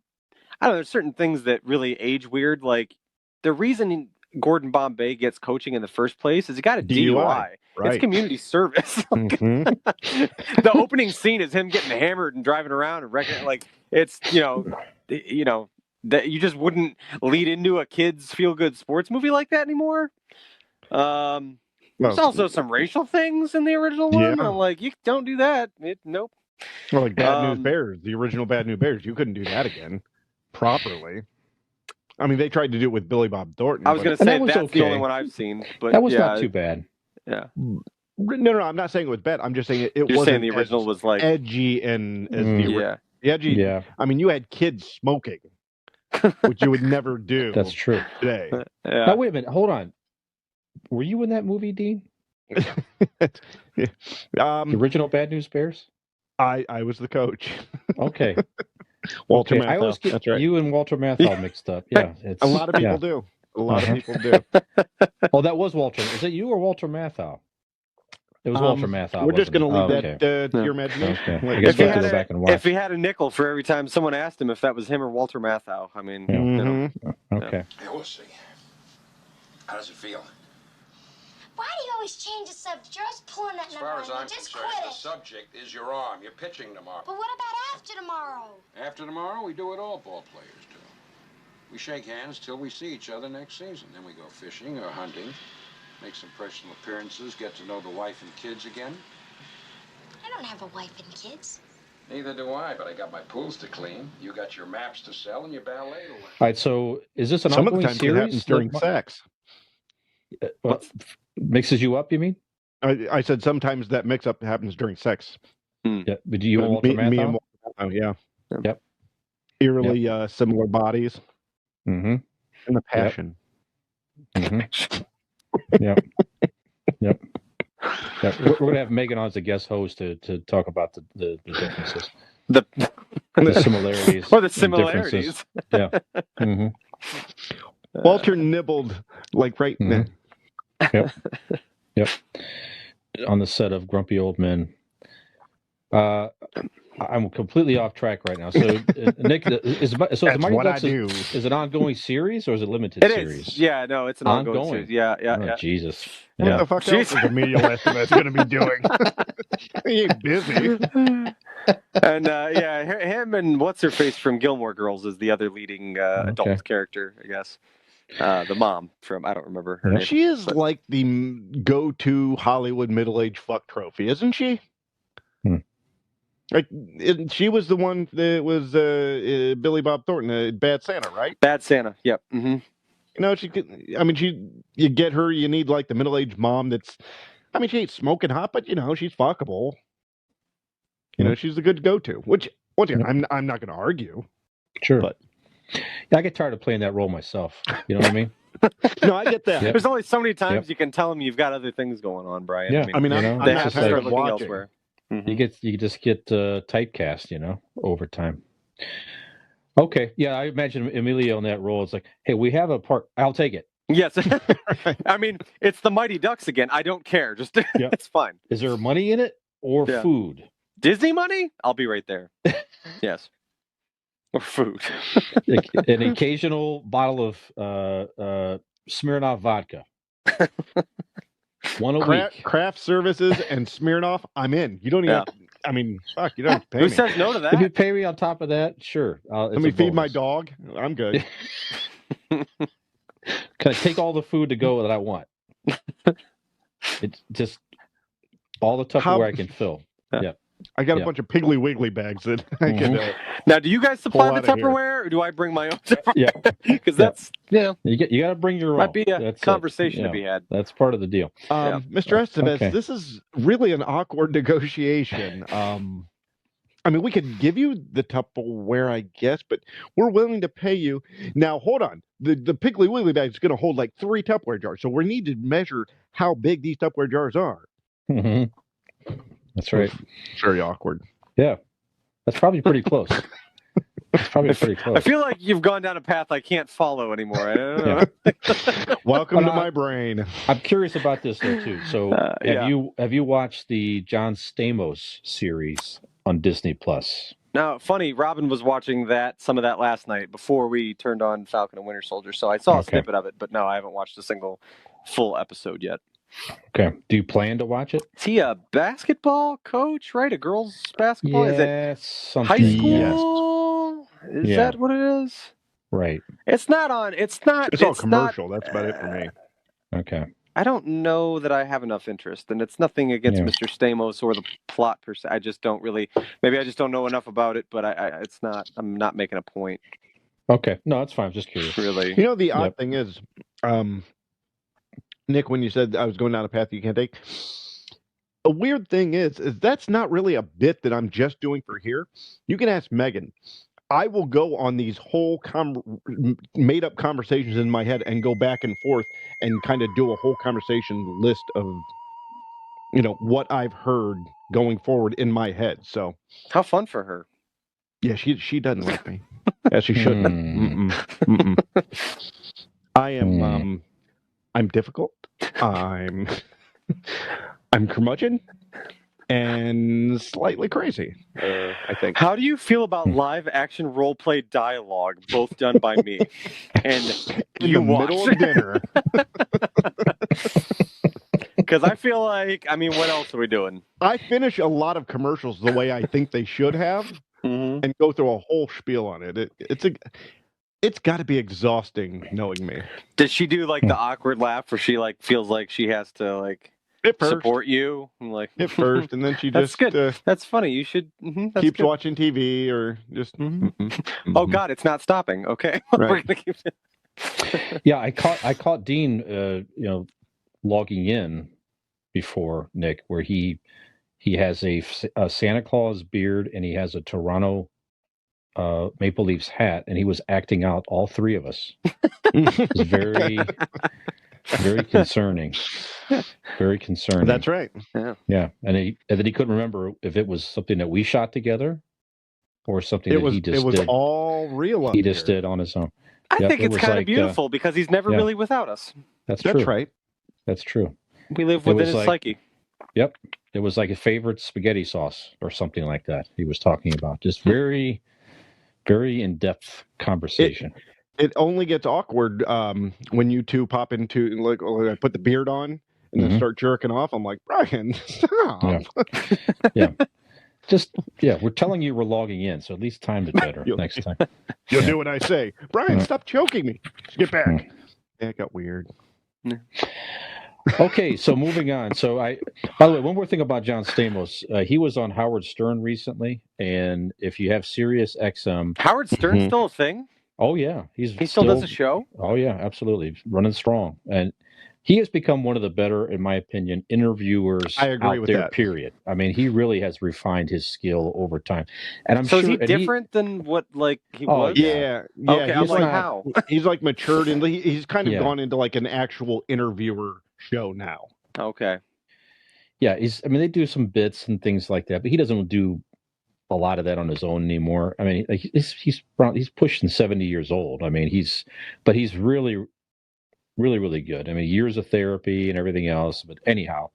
Speaker 1: I don't know. There's certain things that really age weird. Like the reason Gordon Bombay gets coaching in the first place is he got a DUI. Right. It's community service. The opening scene is him getting hammered and driving around and wrecking. Like it's that you just wouldn't lead into a kids feel good sports movie like that anymore. There's also some racial things in the original one. Yeah. I'm like, you don't do that. Nope.
Speaker 2: Well, like Bad News Bears, the original Bad News Bears, you couldn't do that again properly. I mean, they tried to do it with Billy Bob Thornton.
Speaker 1: I was going to say that's the only one I've seen, but
Speaker 3: that was not too bad.
Speaker 1: Yeah.
Speaker 2: No, I'm not saying it was bad. I'm just saying it wasn't
Speaker 1: saying the original was like
Speaker 2: edgy and as the edgy. Yeah. I mean, you had kids smoking, which you would never do.
Speaker 3: That's true.
Speaker 2: Today.
Speaker 3: Yeah. Now wait a minute. Hold on. Were you in that movie, Dean? The original Bad News Bears?
Speaker 2: I was the coach.
Speaker 3: Okay.
Speaker 2: Walter Matthau.
Speaker 3: I always get you and Walter Matthau mixed up. Yeah.
Speaker 2: A lot of people do. A lot of people do.
Speaker 3: Oh, that was Walter. Is it you or Walter Matthau? It was Walter Matthau.
Speaker 2: We're just going to leave that to your imagination.
Speaker 3: Okay. I guess we'll have to go back and watch.
Speaker 1: If he had a nickel for every time someone asked him if that was him or Walter Matthau, I mean,
Speaker 3: Okay.
Speaker 4: Yeah, we'll see. How does it feel?
Speaker 5: Why do you always change the subject? You're always pulling that number.
Speaker 4: As far as I'm concerned, the subject is your arm. You're pitching tomorrow.
Speaker 5: But what about after tomorrow?
Speaker 4: After tomorrow, we do what all ball players do. We shake hands till we see each other next season. Then we go fishing or hunting, make some personal appearances, get to know the wife and kids again.
Speaker 5: I don't have a wife and kids.
Speaker 4: Neither do I, but I got my pools to clean. You got your maps to sell and your ballet to learn.
Speaker 3: All right, so is this an
Speaker 2: ongoing
Speaker 3: series?
Speaker 2: Some of the times it happens during sex.
Speaker 3: What mixes you up, you mean?
Speaker 2: I said sometimes that mix-up happens during sex.
Speaker 3: Yeah, but do you and Walter Matthau?
Speaker 2: Me and Walter Matthau, yeah.
Speaker 3: Yep.
Speaker 2: Eerily similar bodies.
Speaker 3: Mm-hmm.
Speaker 2: And the passion.
Speaker 3: Yep. Mm-hmm. Yep. We're going to have Megan on as a guest host to talk about the differences. The similarities.
Speaker 1: Or the similarities.
Speaker 3: Yeah. Mm-hmm.
Speaker 2: Walter nibbled like right now.
Speaker 3: Yep. On the set of Grumpy Old Men. I'm completely off track right now. So, Nick, is the Mighty Ducks is an ongoing series or is it limited series?
Speaker 1: Is. Yeah, no, it's an ongoing series. Yeah.
Speaker 3: Oh, Jesus.
Speaker 2: Yeah. What the fuck else is Emilio Estevez going to be doing? He ain't busy.
Speaker 1: And him and what's her face from Gilmore Girls is the other leading adult character, I guess. The mom from, I don't remember her name.
Speaker 2: She is like the go-to Hollywood middle-aged fuck trophy, isn't she? Like, she was the one that was Billy Bob Thornton, Bad Santa, right?
Speaker 1: Bad Santa, yep. Mm-hmm.
Speaker 2: You know, you get her, you need like the middle-aged mom that's, I mean, she ain't smoking hot, but, you know, she's fuckable. You know, she's a good go-to, which, once again, I'm not going to argue.
Speaker 3: Sure. But I get tired of playing that role myself. You know what I mean?
Speaker 2: No, I get that.
Speaker 1: Yep. There's only so many times you can tell them you've got other things going on, Brian.
Speaker 3: Yeah.
Speaker 2: I'm not
Speaker 1: have to start looking elsewhere.
Speaker 3: Mm-hmm. You just get typecast, you know, over time. Okay, yeah, I imagine Emilio in that role. It's like, hey, we have a part. I'll take it.
Speaker 1: Yes, I mean it's the Mighty Ducks again. I don't care. Just it's fine.
Speaker 3: Is there money in it or food?
Speaker 1: Disney money? I'll be right there. Yes, or food.
Speaker 3: An occasional bottle of Smirnoff vodka. One a week.
Speaker 2: Craft services and Smirnoff, I'm in. You don't even. I mean, fuck, you don't have to pay me.
Speaker 1: Who says no to that?
Speaker 3: If you pay me on top of that, sure.
Speaker 2: Let me feed my dog. I'm good.
Speaker 3: Can I take all the food to go that I want? It's just all the Tupperware I can fill. Yeah.
Speaker 2: I got a bunch of Piggly Wiggly bags that I can.
Speaker 1: Now, do you guys supply the Tupperware, or do I bring my own Tupperware? Yeah, because that's you
Speaker 3: got to bring your own.
Speaker 1: Might be a conversation to be had.
Speaker 3: That's part of the deal.
Speaker 2: Mr. Estevez, this is really an awkward negotiation. I mean, we could give you the Tupperware, I guess, but we're willing to pay you. Now, hold on. The Piggly Wiggly bag is going to hold like 3 Tupperware jars, so we need to measure how big these Tupperware jars are.
Speaker 3: Mm-hmm. That's right.
Speaker 2: It's very awkward.
Speaker 3: Yeah. That's probably pretty close. I
Speaker 1: feel like you've gone down a path I can't follow anymore. I don't know.
Speaker 2: Welcome to my brain.
Speaker 3: I'm curious about this though too. So have you watched the John Stamos series on Disney Plus?
Speaker 1: Now, funny, Robin was watching some of that last night before we turned on Falcon and Winter Soldier. So I saw a snippet of it, but no, I haven't watched a single full episode yet.
Speaker 3: Okay. Do you plan to watch it?
Speaker 1: Is he a basketball coach, right? A girls' basketball?
Speaker 3: Yeah,
Speaker 1: is it high school? Yes. Is that what it is?
Speaker 3: Right.
Speaker 1: It's not on. It's
Speaker 2: all commercial. That's about it for me.
Speaker 3: Okay.
Speaker 1: I don't know that I have enough interest, and it's nothing against Mr. Stamos or the plot per se. I just don't really. Maybe I just don't know enough about it. But it's not. I'm not making a point.
Speaker 3: Okay. No, that's fine. I'm just curious.
Speaker 1: Really.
Speaker 2: You know, the odd thing is, Nick, when you said I was going down a path you can't take, a weird thing is that's not really a bit that I'm just doing for here. You can ask Megan. I will go on these whole made-up conversations in my head and go back and forth and kind of do a whole conversation list of, you know, what I've heard going forward in my head. So
Speaker 1: how fun for her.
Speaker 2: Yeah, she doesn't like me. As she shouldn't. I am I'm difficult. I'm curmudgeon and slightly crazy. I think.
Speaker 1: How do you feel about live action role play dialogue, both done by me, and
Speaker 2: in the middle of dinner?
Speaker 1: Because I feel like, I mean, what else are we doing?
Speaker 2: I finish a lot of commercials the way I think they should have, and go through a whole spiel on it. It's got to be exhausting knowing me.
Speaker 1: Does she do like the awkward laugh where she like feels like she has to like support you? I'm like
Speaker 2: at first, and then she
Speaker 1: that's
Speaker 2: just
Speaker 1: good. That's funny. You should
Speaker 2: keeps watching TV or just.
Speaker 1: Oh God, it's not stopping. Okay,
Speaker 2: right.
Speaker 1: We're gonna keep.
Speaker 3: Yeah, I caught Dean, logging in before Nick, where he has a Santa Claus beard and he has a Toronto Maple Leafs hat, and he was acting out all 3 of us. It was very, very concerning. Very concerning.
Speaker 2: That's right.
Speaker 3: Yeah, and then he couldn't remember if it was something that we shot together or something he just did.
Speaker 2: It was all real.
Speaker 3: He just did on his own.
Speaker 1: I think it's kind of beautiful because he's never really without us.
Speaker 3: That's true.
Speaker 2: Right.
Speaker 3: That's true.
Speaker 1: We live within his psyche.
Speaker 3: Yep. It was like a favorite spaghetti sauce or something like that. He was talking about just very, very in-depth conversation.
Speaker 2: It only gets awkward when you two pop into like I put the beard on and then start jerking off. I'm like, Brian, stop.
Speaker 3: Yeah. We're telling you we're logging in, so at least time it better next time.
Speaker 2: You'll do what I say. Brian, stop choking me. Get back. Yeah, it got weird.
Speaker 3: Okay, so moving on. So by the way, one more thing about John Stamos. He was on Howard Stern recently, and if you have Sirius XM,
Speaker 1: Howard Stern's still a thing?
Speaker 3: Oh yeah,
Speaker 1: he still does a show.
Speaker 3: Oh yeah, absolutely, running strong, and he has become one of the better, in my opinion, interviewers out there. Period. I mean, he really has refined his skill over time, and I'm sure.
Speaker 1: So is he different than what he was?
Speaker 2: Yeah.
Speaker 1: Okay,
Speaker 2: he's
Speaker 1: like how
Speaker 2: he's like matured, and he's kind of gone into like an actual interviewer show now.
Speaker 1: Okay.
Speaker 3: Yeah, they do some bits and things like that, but he doesn't do a lot of that on his own anymore. I mean, he's pushing 70 years old. I mean, he's really, really, really good. I mean, years of therapy and everything else. But anyhow,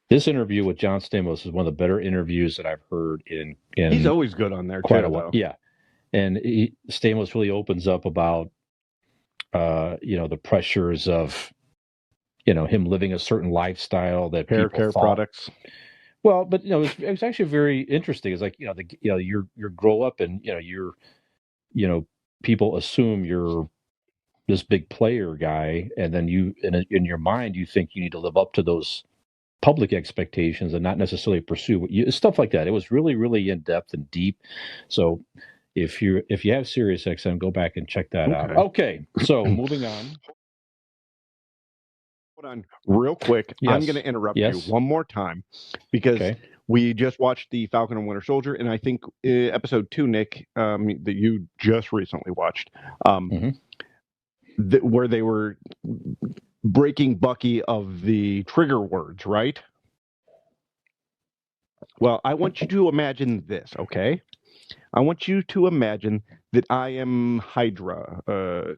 Speaker 3: this interview with John Stamos is one of the better interviews that I've heard in
Speaker 2: he's always good on there
Speaker 3: quite
Speaker 2: too,
Speaker 3: a while. Yeah, and Stamos really opens up about the pressures of him living a certain lifestyle that
Speaker 2: hair
Speaker 3: people
Speaker 2: care
Speaker 3: thought,
Speaker 2: products.
Speaker 3: Well, but it was actually very interesting. It's like you grow up and people assume you're this big player guy, and then you in your mind you think you need to live up to those public expectations and not necessarily pursue stuff like that. It was really, really in depth and deep. So if you have Sirius XM, go back and check that out. Okay, so moving on.
Speaker 2: Hold on, real quick. Yes. I'm going to interrupt you one more time because we just watched the Falcon and Winter Soldier, and I think episode 2, Nick, that you just recently watched, where they were breaking Bucky of the trigger words, right? Well, I want you to imagine this, okay? I want you to imagine that I am Hydra,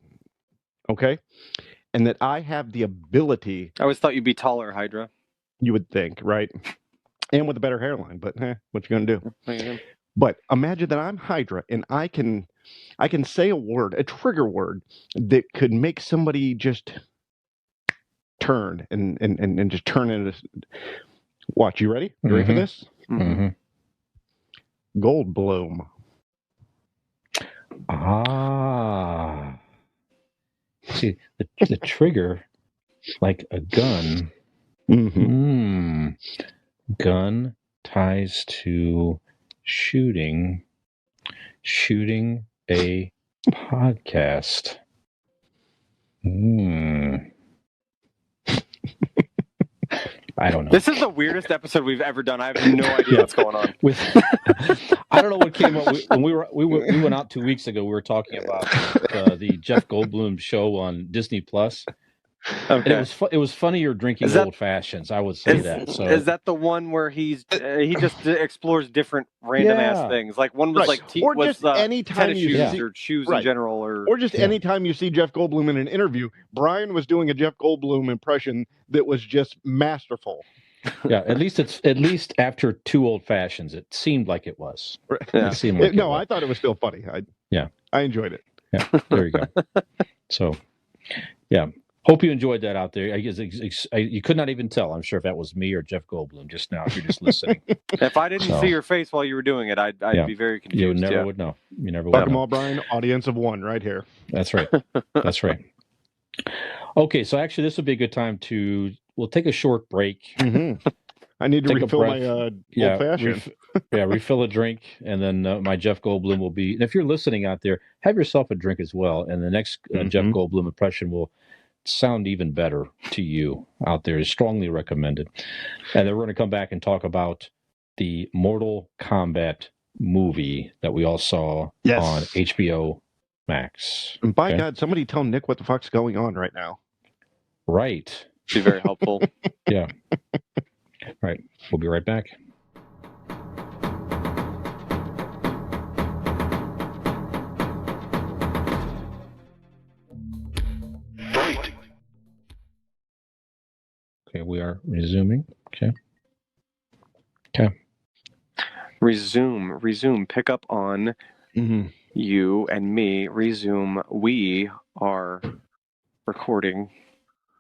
Speaker 2: okay? And that I have the ability...
Speaker 1: I always thought you'd be taller, Hydra.
Speaker 2: You would think, right? And with a better hairline, but what you going to do? But imagine that I'm Hydra, and I can say a word, a trigger word, that could make somebody just turn and just turn into... Watch, you ready? You ready for this?
Speaker 3: Mm-hmm.
Speaker 2: Goldblum.
Speaker 3: Ah. See, the trigger, like a gun. Gun ties to shooting a podcast. I don't know.
Speaker 1: This is the weirdest episode we've ever done. I have no idea what's going on.
Speaker 3: I don't know what came up when we went out 2 weeks ago. We were talking about the Jeff Goldblum show on Disney Plus.
Speaker 1: Okay.
Speaker 3: And it was funnier drinking old fashions. I would say that. So
Speaker 1: is that the one where he just explores different random ass things? Like one was like
Speaker 2: anytime you
Speaker 1: shoes or shoes in general, or
Speaker 2: just anytime you see Jeff Goldblum in an interview. Brian was doing a Jeff Goldblum impression that was just masterful.
Speaker 3: Yeah, at least after 2 old fashions, it seemed like it was.
Speaker 2: Yeah. It seemed like I thought it was still funny. I enjoyed it.
Speaker 3: Yeah, there you go. So, yeah. Hope you enjoyed that out there. I guess you could not even tell, I'm sure, if that was me or Jeff Goldblum just now, if you're just listening.
Speaker 1: If I didn't see your face while you were doing it, I'd be very confused.
Speaker 3: You never would know. You never would
Speaker 2: Welcome
Speaker 3: know.
Speaker 2: all, Brian. Audience of 1 right here.
Speaker 3: That's right. That's right. Okay, so actually this would be a good time we'll take a short break.
Speaker 2: I need to refill my old-fashioned.
Speaker 3: Refill a drink, and then my Jeff Goldblum will be... And if you're listening out there, have yourself a drink as well, and the next Jeff Goldblum impression will sound even better to you out there. Is strongly recommended. And then we're going to come back and talk about the Mortal Kombat movie that we all saw on HBO Max.
Speaker 2: And by God, somebody tell Nick what the fuck's going on right now.
Speaker 3: Right.
Speaker 1: Be very helpful.
Speaker 3: Yeah. All right. We'll be right back. Okay, we are resuming. Okay. Okay.
Speaker 1: Resume. Pick up on
Speaker 2: Mm-hmm.
Speaker 1: you and me. Resume. We are recording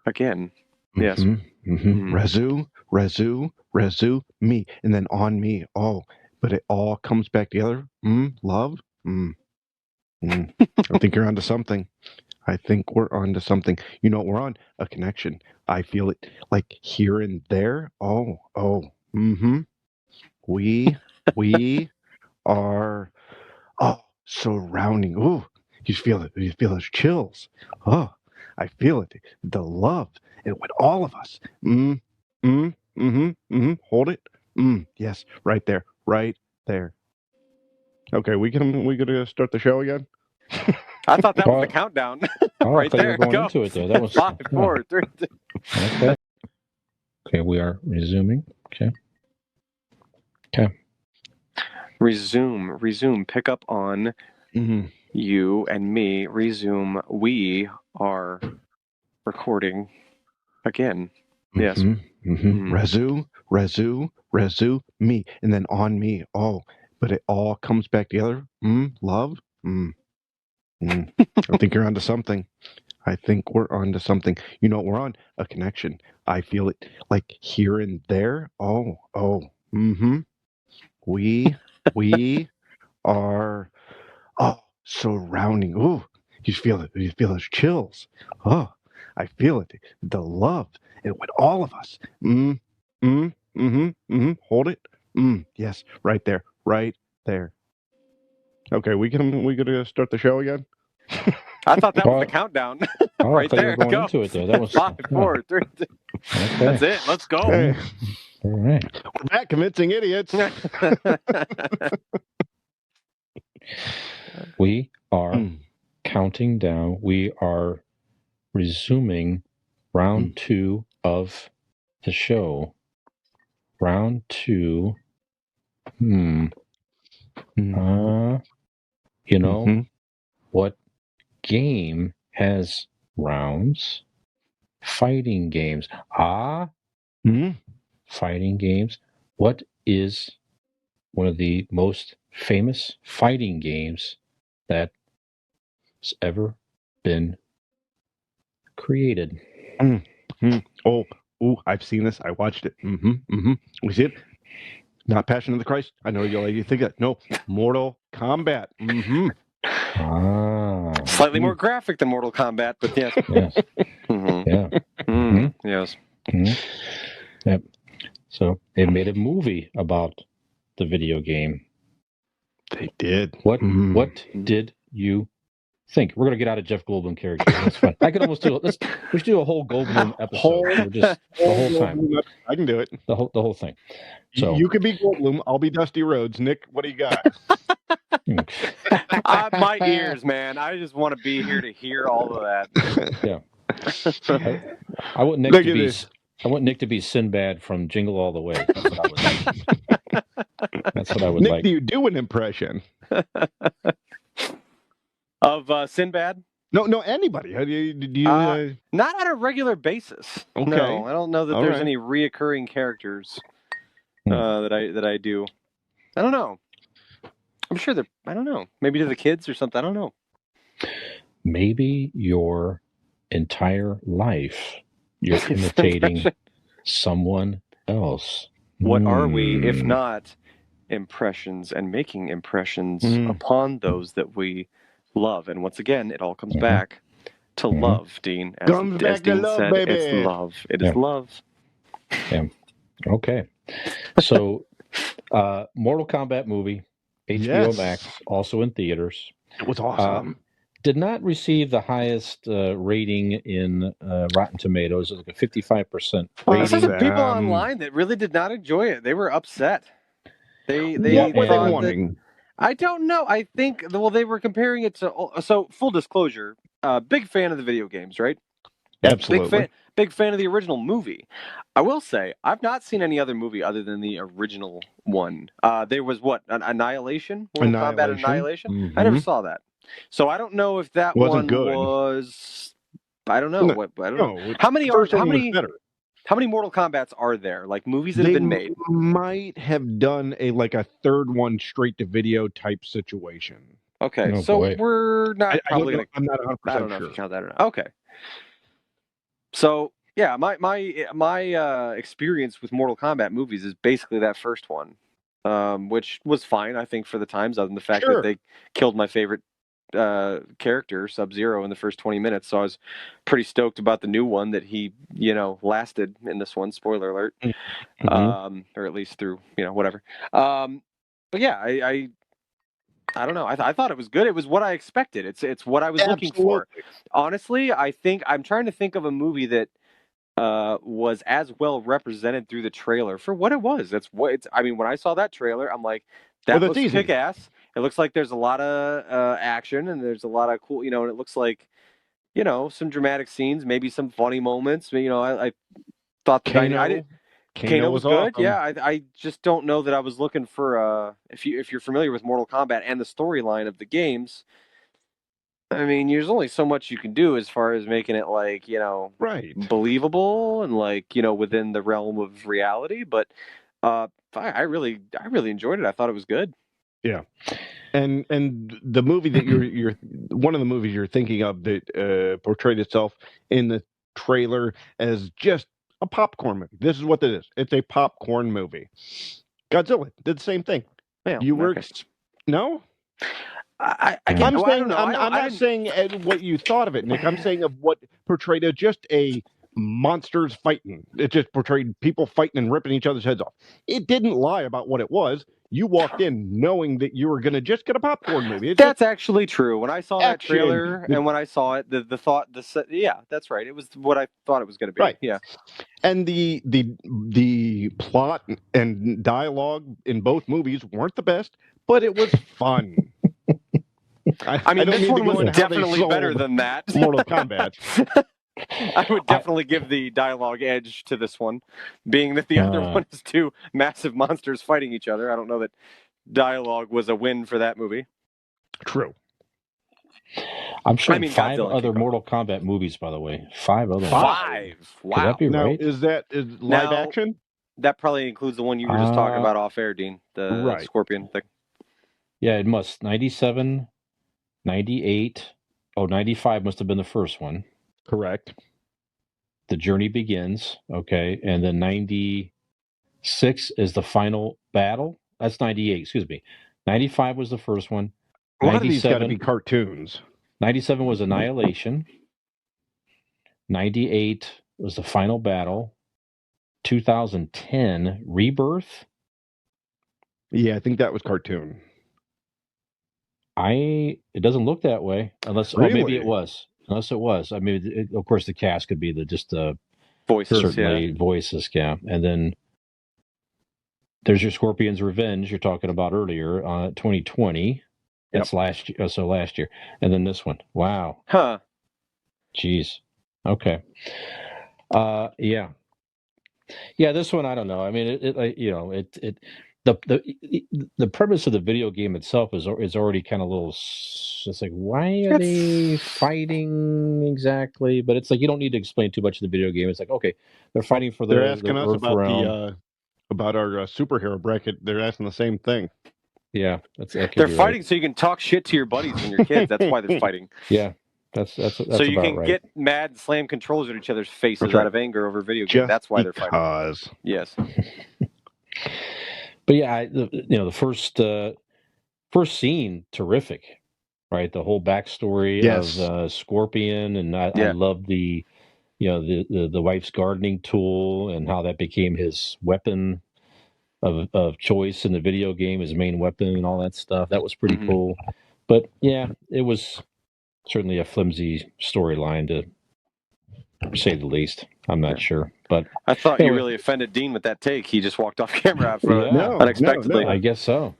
Speaker 1: again. Yes.
Speaker 2: Mm-hmm. Mm-hmm. Resu, me, and then on me. Oh, but it all comes back together. Love. I think you're onto something. I think we're onto something. You know, we're on a connection. I feel it like here and there. Oh. We are surrounding. Ooh, you feel it. You feel those chills. Oh, I feel it. The love. It with all of us. Hold it. Yes, right there. Right there. Okay, we gonna start the show again?
Speaker 1: I thought that was the countdown. Right
Speaker 3: I thought
Speaker 1: there.
Speaker 3: you were going
Speaker 1: Go.
Speaker 3: into it there. That was
Speaker 1: 5, 4, 3, 2.
Speaker 3: Okay. Okay, we are resuming. Okay.
Speaker 1: Resume. Pick up on you and me. Resume. We are recording again. Yes.
Speaker 2: Resu, me, and then on me. Oh, but it all comes back together. Love. I think you're onto something. I think we're onto something. You know, we're on a connection. I feel it like here and there. Oh. We are surrounding. Ooh, you feel it. You feel those chills. Oh, I feel it. The love. It with all of us. Hold it. Yes, right there. Right there. Okay, we gonna start the show again?
Speaker 1: I thought that was the countdown. Right there.
Speaker 3: Going
Speaker 1: Go.
Speaker 3: into it there. That was
Speaker 1: 5, 4, 3, 2.
Speaker 3: Okay.
Speaker 1: That's it. Let's go.
Speaker 2: Hey,
Speaker 3: All right.
Speaker 2: we're back, convincing idiots.
Speaker 3: We are counting down. We are resuming round 2 of the show. Round 2. You know what game has rounds? Fighting games. Fighting games. What is one of the most famous fighting games that's ever been created?
Speaker 2: Oh, I've seen this. I watched it. We see it. Not Passion of the Christ. I know you think that. No, Mortal Kombat.
Speaker 1: Slightly more graphic than Mortal Kombat, but yes.
Speaker 3: Yes.
Speaker 1: Yes.
Speaker 3: Yep. So they made a movie about the video game.
Speaker 2: They did.
Speaker 3: What did you think? We're gonna get out of Jeff Goldblum character. That's fine. I could almost do it. We should do a whole Goldblum episode. Just the whole time.
Speaker 2: I can do it.
Speaker 3: The whole thing. So
Speaker 2: you could be Goldblum. I'll be Dusty Rhodes. Nick, what do you got?
Speaker 1: My ears, man. I just want to be here to hear all of that.
Speaker 3: Yeah. I want Nick to be Sinbad from Jingle All the Way. That's what I would
Speaker 2: Nick,
Speaker 3: like.
Speaker 2: do you do an impression
Speaker 1: of Sinbad?
Speaker 2: No, anybody. Do you
Speaker 1: not on a regular basis.
Speaker 2: Okay.
Speaker 1: No, I don't know that there's any reoccurring characters that I do. I don't know. I'm sure I don't know. Maybe to the kids or something. I don't know.
Speaker 3: Maybe your entire life you're imitating someone else.
Speaker 1: What are we if not impressions and making impressions upon those that we love? And once again, it all comes back to love, Dean. As Dean said,
Speaker 2: baby.
Speaker 1: It's love. It is love.
Speaker 3: Yeah. Okay. So, Mortal Kombat movie, HBO Max, also in theaters.
Speaker 2: It was awesome.
Speaker 3: Did not receive the highest rating in Rotten Tomatoes. It was like a 55% rating.
Speaker 1: I saw some people online that really did not enjoy it. They were upset. They
Speaker 2: what were they wanting?
Speaker 1: I don't know. I think they were comparing it to. So full disclosure, big fan of the video games, right?
Speaker 2: Absolutely.
Speaker 1: Big fan of the original movie. I will say I've not seen any other movie other than the original one. There was Annihilation? Mortal Kombat Annihilation? I never saw that. So I don't know if that
Speaker 2: wasn't
Speaker 1: one
Speaker 2: good.
Speaker 1: was. I don't know.
Speaker 2: No,
Speaker 1: I don't know. How many
Speaker 2: was
Speaker 1: are? How many?
Speaker 2: Better.
Speaker 1: How many Mortal Kombats are there? Like movies that have
Speaker 2: They
Speaker 1: been made?
Speaker 2: might have done a third one straight to video type situation.
Speaker 1: Okay,
Speaker 3: Oh,
Speaker 1: so
Speaker 3: boy.
Speaker 1: we're not
Speaker 2: I don't
Speaker 1: probably
Speaker 2: know.
Speaker 1: gonna.
Speaker 2: I'm not
Speaker 1: I don't
Speaker 2: 100%
Speaker 1: know if you
Speaker 2: sure.
Speaker 1: count that or not. Okay. So yeah, my experience with Mortal Kombat movies is basically that first one, which was fine, I think, for the times, other than the fact that
Speaker 2: Sure.
Speaker 1: they killed my favorite character, Sub-Zero, in the first 20 minutes. So I was pretty stoked about the new one that he, lasted in this one. Spoiler alert,
Speaker 3: Mhm.
Speaker 1: or at least through, whatever. But yeah, I don't know. I thought it was good. It was what I expected. It's what I was looking for.
Speaker 2: Absolutely.
Speaker 1: Honestly, I think I'm trying to think of a movie that was as well represented through the trailer for what it was. That's what it's. I mean, when I saw that trailer, I'm like,
Speaker 2: Well,
Speaker 1: that
Speaker 2: that's
Speaker 1: looks
Speaker 2: easy.
Speaker 1: kick ass. It looks like there's a lot of action and there's a lot of cool, and it looks like, some dramatic scenes, maybe some funny moments. I thought I did.
Speaker 2: Kano
Speaker 1: Kano was
Speaker 2: was
Speaker 1: good.
Speaker 2: awesome.
Speaker 1: Yeah, I just don't know that I was looking for if you're familiar with Mortal Kombat and the storyline of the games. I mean, there's only so much you can do as far as making it like,
Speaker 2: Right.
Speaker 1: believable and like, within the realm of reality. But I really enjoyed it. I thought it was good.
Speaker 2: Yeah. And the movie that you're one of the movies you're thinking of that portrayed itself in the trailer as just a popcorn movie. This is what it is. It's a popcorn movie. Godzilla did the same thing.
Speaker 1: Yeah,
Speaker 2: You were
Speaker 1: okay.
Speaker 2: No?
Speaker 1: Again,
Speaker 2: I'm
Speaker 1: I
Speaker 2: saying
Speaker 1: don't know.
Speaker 2: I'm not saying what you thought of it, Nick. I'm saying of what portrayed it just a monsters fighting. It just portrayed people fighting and ripping each other's heads off. It didn't lie about what it was. You walked in knowing that you were going to just get a popcorn movie. It's
Speaker 1: That's actually true. When I saw that
Speaker 2: action.
Speaker 1: trailer and when I saw it, the thought, yeah, that's right. It was what I thought it was going to be.
Speaker 2: Right.
Speaker 1: Yeah.
Speaker 2: And the plot and dialogue in both movies weren't the best, but it was fun.
Speaker 1: I mean,
Speaker 2: don't
Speaker 1: this
Speaker 2: need
Speaker 1: one
Speaker 2: to go
Speaker 1: was
Speaker 2: into how they
Speaker 1: definitely better
Speaker 2: sold
Speaker 1: than that.
Speaker 2: Mortal Kombat.
Speaker 1: I would definitely give the dialogue edge to this one, being that the other one is two massive monsters fighting each other. I don't know that dialogue was a win for that movie.
Speaker 2: True.
Speaker 3: I'm sure
Speaker 1: I mean,
Speaker 3: 5
Speaker 1: Godzilla and
Speaker 3: other
Speaker 1: King Kong.
Speaker 3: Mortal Kombat movies, by the way. 5 other ones.
Speaker 1: 5.
Speaker 3: Could
Speaker 1: Wow.
Speaker 3: that be
Speaker 2: Now,
Speaker 3: right?
Speaker 2: is live
Speaker 1: Now-
Speaker 2: action?
Speaker 1: That probably includes the one you were just talking about off air, Dean, the
Speaker 2: right.
Speaker 1: Scorpion thing.
Speaker 3: Yeah, it must. 97, 98. 95 must have been the first one.
Speaker 2: Correct.
Speaker 3: The Journey Begins. Okay. And then 96 is the final battle. That's 98, excuse me. 95 was the first one.
Speaker 2: A lot of these got to be cartoons.
Speaker 3: 97 was Annihilation. 98 was the final battle. 2010 Rebirth.
Speaker 2: Yeah, I think that was cartoon.
Speaker 3: It doesn't look that way unless maybe it was. Unless it was. I mean, of course, the cast could be just
Speaker 1: voices,
Speaker 3: certainly voices. Yeah, and then there's your Scorpion's Revenge you're talking about earlier, 2020. That's last year. So last year, and then this one. Wow.
Speaker 1: Huh.
Speaker 3: Jeez. Okay. Yeah. This one I don't know. I mean, the premise of the video game itself is already kind of a little. It's like, why are they fighting exactly? But it's like you don't need to explain too much of the video game. It's like, okay, they're fighting for
Speaker 2: They're asking
Speaker 3: the
Speaker 2: us
Speaker 3: Earth
Speaker 2: about
Speaker 3: realm.
Speaker 2: about our superhero bracket. They're asking the same thing.
Speaker 3: Yeah,
Speaker 1: they're fighting so you can talk shit to your buddies when you're kids. That's why they're fighting.
Speaker 3: Yeah, that's
Speaker 1: so you can get mad and slam controllers at each other's faces out of anger over video games. That's why they're fighting.
Speaker 2: Yes.
Speaker 3: But yeah, the first scene, terrific, right? The whole backstory of Scorpion, and I love the wife's gardening tool and how that became his weapon of choice in the video game, his main weapon and all that stuff. That was pretty cool. But yeah, it was certainly a flimsy storyline to say the least. I'm not sure, but
Speaker 1: I thought you really offended Dean with that take. He just walked off camera unexpectedly.
Speaker 3: No. I guess so.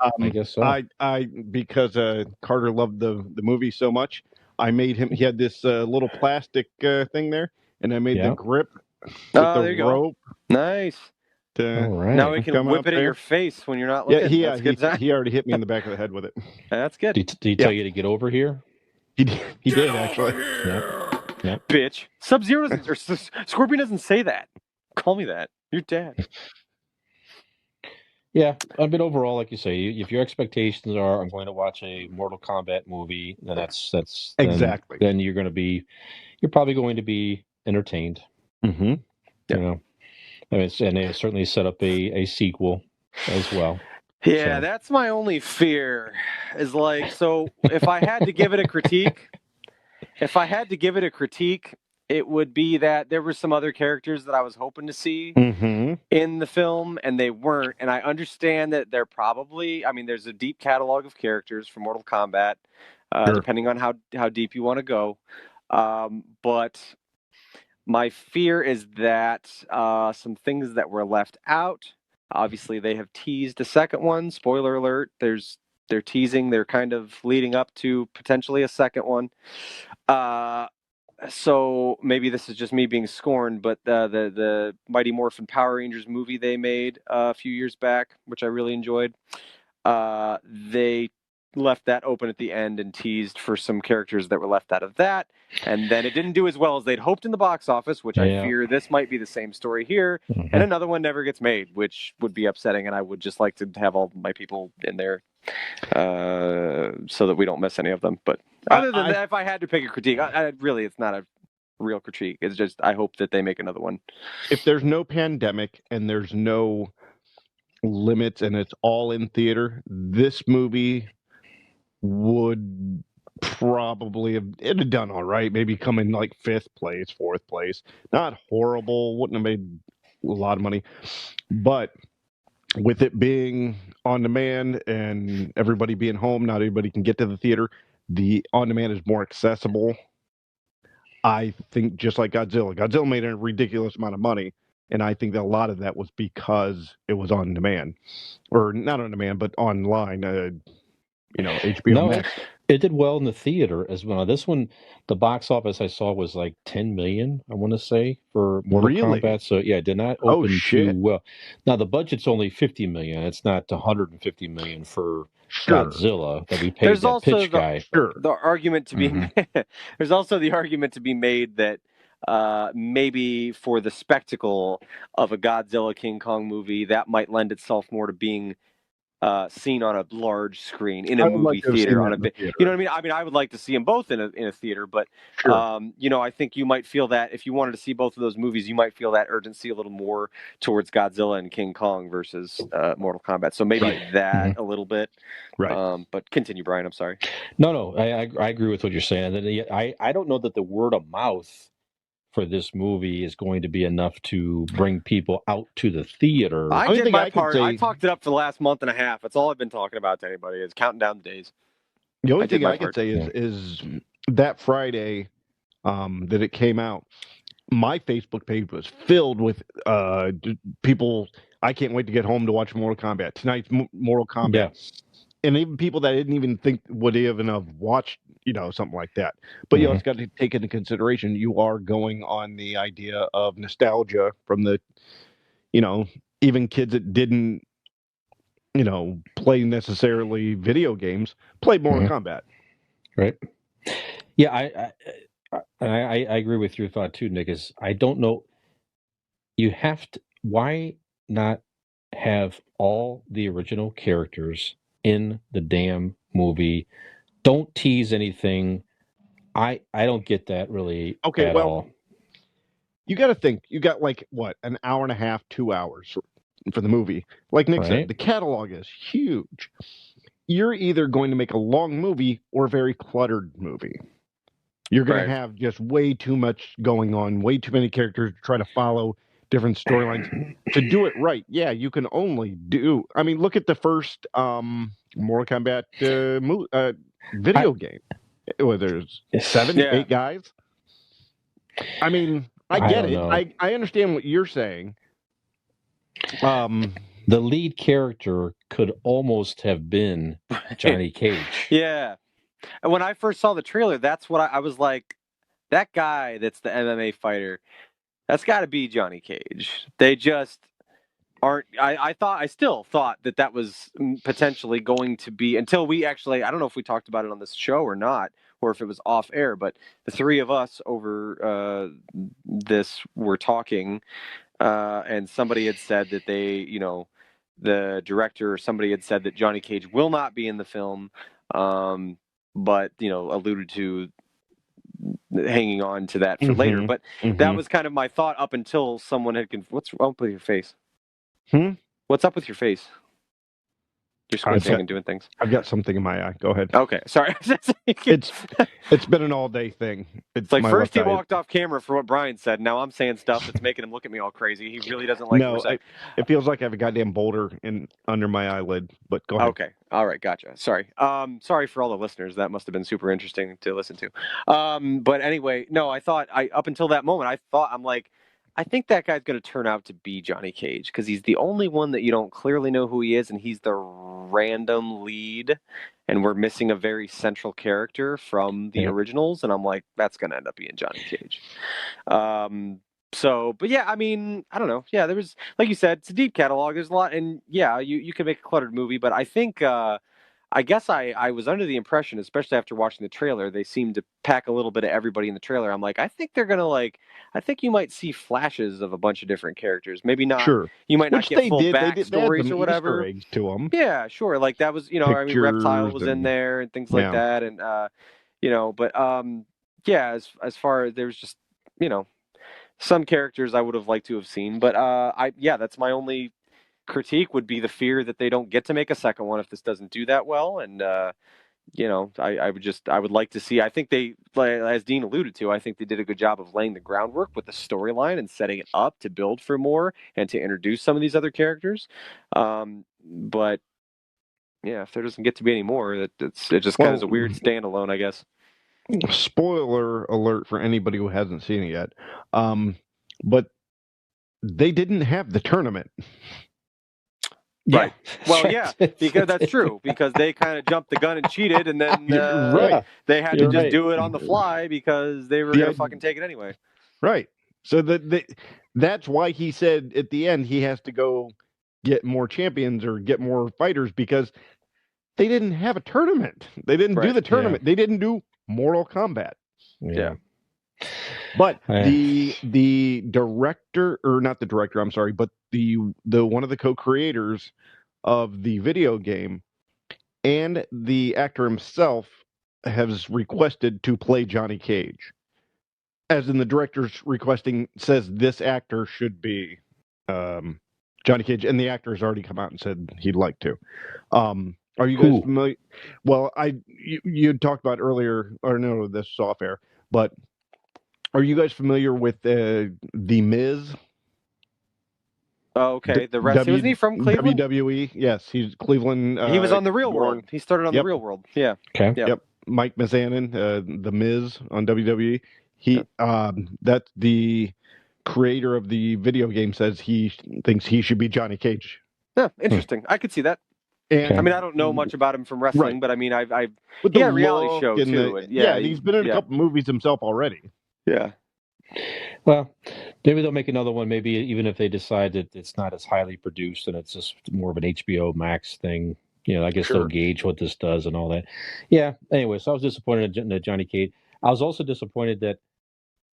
Speaker 2: I because Carter loved the movie so much, I made him. He had this little plastic thing there, and I made the grip with
Speaker 1: there you
Speaker 2: rope.
Speaker 1: Go. Nice. Now we can whip it in your face when you're not looking.
Speaker 2: Yeah, he already hit me in the back of the head with it.
Speaker 1: That's good.
Speaker 3: Did he tell you to get over here?
Speaker 2: He did actually.
Speaker 3: Yeah.
Speaker 1: Bitch. Sub-Zero doesn't, or Scorpion doesn't say that. Call me that. Your dad.
Speaker 3: Yeah, I mean, overall, like you say, if your expectations are, I'm going to watch a Mortal Kombat movie, then
Speaker 2: Exactly.
Speaker 3: then you're probably going to be entertained.
Speaker 2: Mm-hmm.
Speaker 1: Yeah.
Speaker 3: You know, I mean, and they certainly set up a sequel as well.
Speaker 1: Yeah,
Speaker 3: So.
Speaker 1: that's my only fear. Is like, so if I had to give it a critique, it would be that there were some other characters that I was hoping to see
Speaker 2: Mm-hmm.
Speaker 1: in the film, and they weren't. And I understand that they're probably, I mean, there's a deep catalog of characters from Mortal Kombat,
Speaker 2: Sure.
Speaker 1: depending on how deep you want to go. But my fear is that some things that were left out. Obviously, they have teased a second one. Spoiler alert: they're teasing. They're kind of leading up to potentially a second one. So maybe this is just me being scorned, but the Mighty Morphin Power Rangers movie they made a few years back, which I really enjoyed, they left that open at the end and teased for some characters that were left out of that, and then it didn't do as well as they'd hoped in the box office, which I fear this might be the same story here, and another one never gets made, which would be upsetting, and I would just like to have all my people in there so that we don't miss any of them. But other than that, if I had to pick a critique, really, it's not a real critique. It's just I hope that they make another one.
Speaker 2: If there's no pandemic and there's no limits and it's all in theater, this movie would probably it'd have done all right. Maybe come in like 5th place, 4th place. Not horrible. Wouldn't have made a lot of money, but with it being on demand and everybody being home, not everybody can get to the theater. The on demand is more accessible. I think just like Godzilla made a ridiculous amount of money, and I think that a lot of that was because it was on demand, or not on demand, but online. HBO Max.
Speaker 3: It did well in the theater as well. This one, the box office I saw was like 10 million, I want to say, for Mortal Kombat. So yeah, it did not open too well. Now the budget's only 50 million. It's not 150 million for Godzilla that we paid.
Speaker 1: There's also
Speaker 3: pitch guy.
Speaker 1: The argument to be there's also the argument to be made that maybe for the spectacle of a Godzilla King Kong movie, that might lend itself more to being seen on a large screen in a movie theater on a big, you know what I mean? I mean, I would like to see them both in a theater, but I think you might feel that if you wanted to see both of those movies, you might feel that urgency a little more towards Godzilla and King Kong versus Mortal Kombat. So maybe that a little bit.
Speaker 2: Right.
Speaker 1: But continue, Brian. I'm sorry.
Speaker 3: No, I agree with what you're saying. I don't know that the word of mouth for this movie is going to be enough to bring people out to the theater.
Speaker 1: I did my part. I talked it up for the last month and a half. That's all I've been talking about to anybody is counting down the days.
Speaker 2: The only thing I can say is that Friday that it came out, my Facebook page was filled with people. I can't wait to get home to watch Mortal Kombat. Tonight's Mortal Kombat. Yeah. And even people that I didn't even think would even have watched, something like that. But, it's got to take into consideration you are going on the idea of nostalgia from the, even kids that didn't, play necessarily video games, played Mortal Kombat.
Speaker 3: Right. Yeah, I agree with your thought too, Nick, is I don't know. You have to, why not have all the original characters in the damn movie? Don't tease anything. I don't get that really at all.
Speaker 2: You got to think. You got an hour and a half, 2 hours for the movie. Like Nick said, the catalog is huge. You're either going to make a long movie or a very cluttered movie. You're going to have just way too much going on, way too many characters to try to follow different storylines. To do it right, you can only do... I mean, look at the first Mortal Kombat video game. Where there's 8 guys. I mean, I get it. I understand what you're saying.
Speaker 3: The lead character could almost have been Johnny Cage.
Speaker 1: Yeah. And when I first saw the trailer, that's what I was like, that guy that's the MMA fighter, that's got to be Johnny Cage. They just aren't. I still thought that was potentially going to be, until we actually, I don't know if we talked about it on this show or not, or if it was off air, but the three of us over this were talking, and somebody had said that the director or somebody had said that Johnny Cage will not be in the film, but alluded to hanging on to that for later. But that was kind of my thought up until someone had what's up with your face? What's up with your face? You're squinting and doing things.
Speaker 2: I've got something in my eye. Go ahead.
Speaker 1: Okay, sorry.
Speaker 2: It's been an all-day thing.
Speaker 1: It's like first he walked off camera for what Brian said. Now I'm saying stuff that's making him look at me all crazy. He really doesn't like what we're saying.
Speaker 2: It feels like I have a goddamn boulder under my eyelid. But go ahead.
Speaker 1: Okay, all right, gotcha. Sorry. Sorry for all the listeners. That must have been super interesting to listen to. But anyway, no, I thought up until that moment, I'm like, I think that guy's going to turn out to be Johnny Cage because he's the only one that you don't clearly know who he is, and he's the random lead, and we're missing a very central character from the originals, and I'm like, that's going to end up being Johnny Cage. But yeah, I mean, I don't know. Yeah, there was, like you said, it's a deep catalog. There's a lot, and yeah, you can make a cluttered movie, but I think, I guess I was under the impression, especially after watching the trailer, they seemed to pack a little bit of everybody in the trailer. I'm like, I think they're gonna I think you might see flashes of a bunch of different characters. Maybe not. Sure. You might not get full backstories or whatever.
Speaker 2: Easter eggs to them.
Speaker 1: Yeah, sure. Like that was, I mean, Reptile was in there and things like that, and but yeah, as far as there's just some characters I would have liked to have seen, but that's my only critique would be the fear that they don't get to make a second one if this doesn't do that well, and I would like to see. I think they, as Dean alluded to, I think they did a good job of laying the groundwork with the storyline and setting it up to build for more and to introduce some of these other characters. But yeah, if there doesn't get to be any more, it just kind of is a weird standalone, I guess.
Speaker 2: Spoiler alert for anybody who hasn't seen it yet, but they didn't have the tournament.
Speaker 1: Right. Well, yeah, because that's true. Because they kind of jumped the gun and cheated, and then they had to just do it on the fly because they were going to fucking take it anyway.
Speaker 2: Right. So that's why he said at the end he has to go get more champions or get more fighters because they didn't have a tournament. They didn't do the tournament. They didn't do Mortal Kombat.
Speaker 1: Yeah.
Speaker 2: But the director, or not the director, I'm sorry, but the one of the co-creators of the video game and the actor himself has requested to play Johnny Cage. As in the director's requesting says this actor should be Johnny Cage, and the actor has already come out and said he'd like to. Are you guys familiar? Well, you talked about earlier, or no, this is off air, but are you guys familiar with the Miz?
Speaker 1: Oh, okay. The rest wasn't he from Cleveland?
Speaker 2: WWE, yes, he's Cleveland.
Speaker 1: He was on the Real World. He started on the Real World. Yeah.
Speaker 3: Okay.
Speaker 2: Yep. Mike Mizanin, the Miz on WWE. That's the creator of the video game says he thinks he should be Johnny Cage.
Speaker 1: Yeah, interesting. I could see that. And I mean, I don't know much about him from wrestling, but I mean, I've reality show too.
Speaker 2: He's been in a couple movies himself already.
Speaker 1: Yeah.
Speaker 3: Well, maybe they'll make another one. Maybe even if they decide that it's not as highly produced and it's just more of an HBO Max thing, I guess they'll gauge what this does and all that. Yeah. Anyway, so I was disappointed in Johnny Cage. I was also disappointed that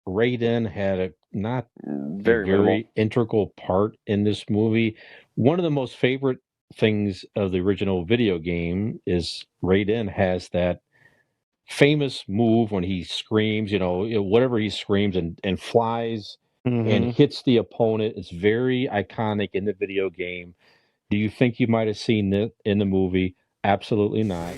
Speaker 3: Raiden had a not very integral part in this movie. One of the most favorite things of the original video game is Raiden has that famous move when he screams, whatever he screams and flies and hits the opponent. It's very iconic in the video game. Do you think you might have seen it in the movie? Absolutely not.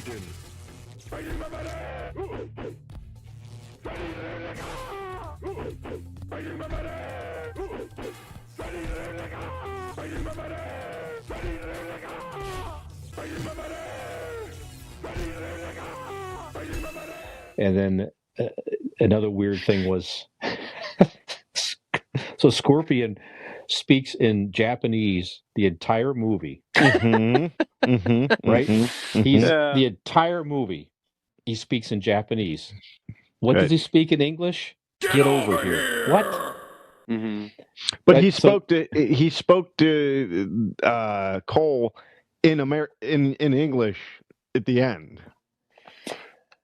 Speaker 3: And then another weird thing was, so Scorpion speaks in Japanese the entire movie. Right? He's the entire movie. He speaks in Japanese. What does he speak in English? Get over here. What?
Speaker 2: But he spoke to Cole in English at the end.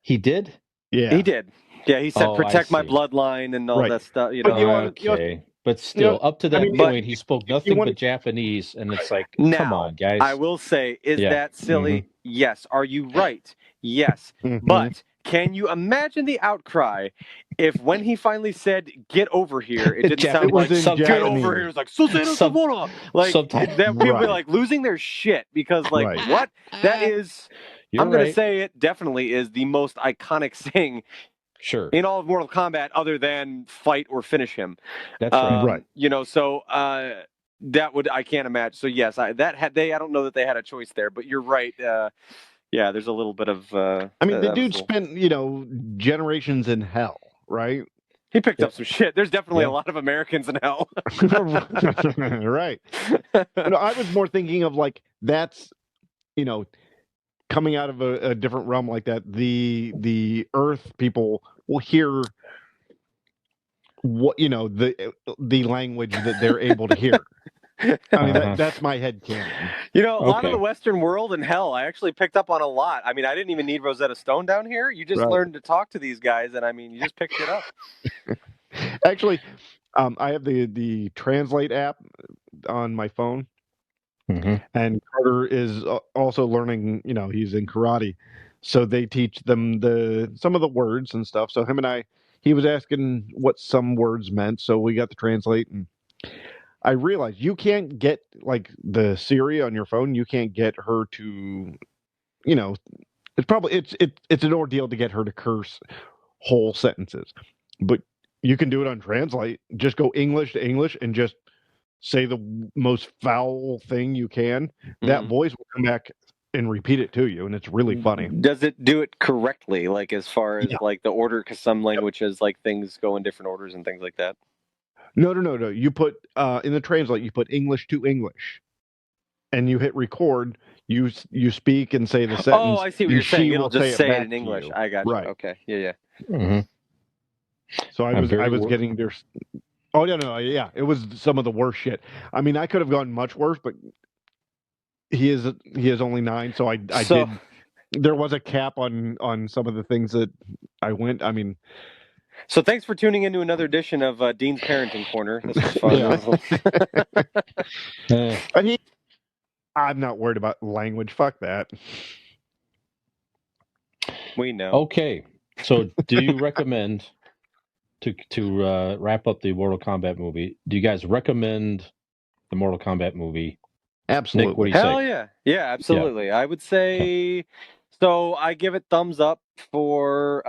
Speaker 3: He did?
Speaker 2: Yeah.
Speaker 1: He did. Yeah, he said,
Speaker 3: Oh, I
Speaker 1: "Protect my
Speaker 3: see.
Speaker 1: bloodline" and all
Speaker 2: Right.
Speaker 1: that stuff. You
Speaker 2: But
Speaker 1: know.
Speaker 2: you want
Speaker 3: Okay, but
Speaker 2: you know,
Speaker 3: still, up to
Speaker 2: I
Speaker 3: that
Speaker 2: mean,
Speaker 1: But
Speaker 3: point, he spoke
Speaker 2: if you
Speaker 3: nothing
Speaker 2: want
Speaker 3: but Japanese, and it's like, come
Speaker 1: now,
Speaker 3: on, guys.
Speaker 1: I will say, is
Speaker 3: Yeah.
Speaker 1: that silly? Yes. Are you right? Yes.
Speaker 2: Mhm.
Speaker 1: But can you imagine the outcry if, when he finally said "get over here," it didn't sound
Speaker 2: it was
Speaker 1: like
Speaker 2: in
Speaker 1: "get
Speaker 2: Japanese.
Speaker 1: over here"? It was like "Suseno
Speaker 3: Some-
Speaker 1: Savona." Like
Speaker 3: sometimes-
Speaker 1: that, people be
Speaker 2: Right.
Speaker 1: like losing their shit because, like,
Speaker 2: Right.
Speaker 1: what? That is.
Speaker 3: You're
Speaker 1: I'm gonna
Speaker 3: right.
Speaker 1: say it definitely is the most iconic thing
Speaker 3: Sure,
Speaker 1: in all of Mortal Kombat, other than fight or finish him.
Speaker 3: that's right.
Speaker 2: Right.
Speaker 1: You know, so that would, I can't imagine. So yes, I don't know that they had a choice there, but you're right. Yeah, there's a little bit of.
Speaker 2: I mean, the
Speaker 1: that was
Speaker 2: dude
Speaker 1: a little-
Speaker 2: spent, generations in hell, right?
Speaker 1: He picked
Speaker 3: Yep.
Speaker 1: up some shit. There's definitely
Speaker 3: Yeah.
Speaker 1: a lot of Americans in hell.
Speaker 2: Right. I was more thinking of like that's coming out of a different realm like that. The Earth people will hear what the language that they're able to hear. I mean, that's my head canon.
Speaker 1: You know, a lot of
Speaker 3: Okay.
Speaker 1: the Western world and hell, I actually picked up on a lot. I mean, I didn't even need Rosetta Stone down here. You just
Speaker 2: Right.
Speaker 1: learned to talk to these guys, and I mean, you just picked it up.
Speaker 2: Actually, I have the Translate app on my phone,
Speaker 3: Mhm.
Speaker 2: and Carter is also learning. He's in karate, so they teach them some of the words and stuff. So he was asking what some words meant, so we got to translate, and I realized you can't get like the Siri on your phone. You can't get her to, it's an ordeal to get her to curse whole sentences, but you can do it on Translate. Just go English to English and just say the most foul thing you can. That
Speaker 1: Mhm.
Speaker 2: voice will come back and repeat it to you, and it's really funny.
Speaker 1: Does it do it correctly, like as far as
Speaker 2: Yeah.
Speaker 1: like the order? Because some languages, like things go in different orders and things like that.
Speaker 2: No. You put in the Translate, you put English to English, and you hit record. You speak and say the sentence.
Speaker 1: Oh, I see what
Speaker 2: and
Speaker 1: you're saying.
Speaker 2: she
Speaker 1: It'll
Speaker 2: will
Speaker 1: just say it
Speaker 2: back
Speaker 1: in
Speaker 2: to
Speaker 1: English.
Speaker 2: you.
Speaker 1: I got you.
Speaker 2: Right.
Speaker 1: Okay. Yeah.
Speaker 3: Mhm.
Speaker 2: So I
Speaker 3: I'm
Speaker 2: was
Speaker 3: very
Speaker 2: getting there. Oh no, yeah, it was some of the worst shit. I mean, I could have gone much worse, but he is only 9, so I
Speaker 1: So-
Speaker 2: did. There was a cap on some of the things that I went. I mean,
Speaker 1: So thanks for tuning into another edition of Dean's Parenting Corner. This was fun.
Speaker 2: Yeah. I'm not worried about language. Fuck that.
Speaker 1: We know.
Speaker 3: Okay, so do you recommend to wrap up the Mortal Kombat movie? Do you guys recommend the Mortal Kombat movie?
Speaker 2: Absolutely.
Speaker 3: Nick, what do you
Speaker 1: Hell
Speaker 3: say?
Speaker 1: yeah, absolutely. I would say so. I give it thumbs up for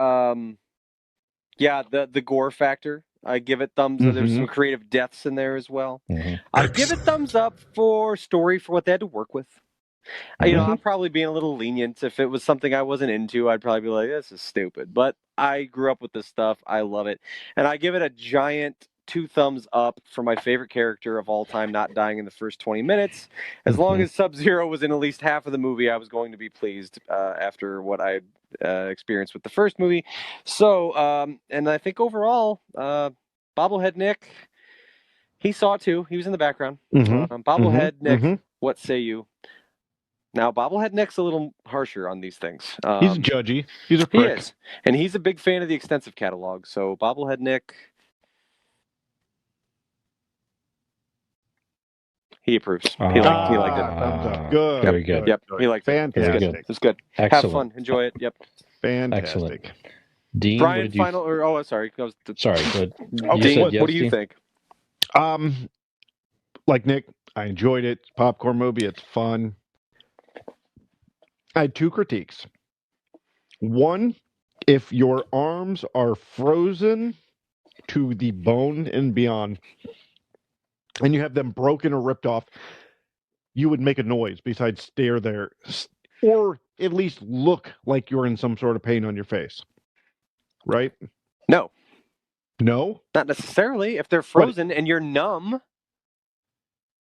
Speaker 1: the gore factor. I give it thumbs up. There's some creative deaths in there as well.
Speaker 3: Mhm.
Speaker 1: I give it thumbs up for story, for what they had to work with. I'm probably being a little lenient. If it was something I wasn't into, I'd probably be like, this is stupid. But I grew up with this stuff. I love it. And I give it a giant 2 thumbs up for my favorite character of all time not dying in the first 20 minutes. As long as Sub-Zero was in at least half of the movie, I was going to be pleased after what I experienced with the first movie. So, and I think overall, Bobblehead Nick, he saw it too. He was in the background. Bobblehead Nick, what say you? Now, Bobblehead Nick's a little harsher on these things.
Speaker 2: He's judgy. He's a
Speaker 1: He
Speaker 2: prick.
Speaker 1: is. And he's a big fan of the extensive catalog. So, Bobblehead Nick, he approves. He liked it.
Speaker 2: Thumbs up. Good.
Speaker 3: Very good.
Speaker 1: Yep, he liked it.
Speaker 2: Fantastic.
Speaker 1: It was good.
Speaker 3: Excellent.
Speaker 1: Have fun. Enjoy it. Yep.
Speaker 2: Fantastic.
Speaker 3: Excellent. Dean,
Speaker 1: Brian,
Speaker 3: what did you...
Speaker 1: final... Or, sorry.
Speaker 3: Sorry, good.
Speaker 1: Dean,
Speaker 3: said yes,
Speaker 1: what do you
Speaker 3: Dean?
Speaker 1: think?
Speaker 2: Like Nick, I enjoyed it. It's a popcorn movie. It's fun. I had 2 critiques. One, if your arms are frozen to the bone and beyond, and you have them broken or ripped off, you would make a noise besides stare there, or at least look like you're in some sort of pain on your face. Right?
Speaker 1: No.
Speaker 2: No?
Speaker 1: Not necessarily. If they're frozen and you're numb,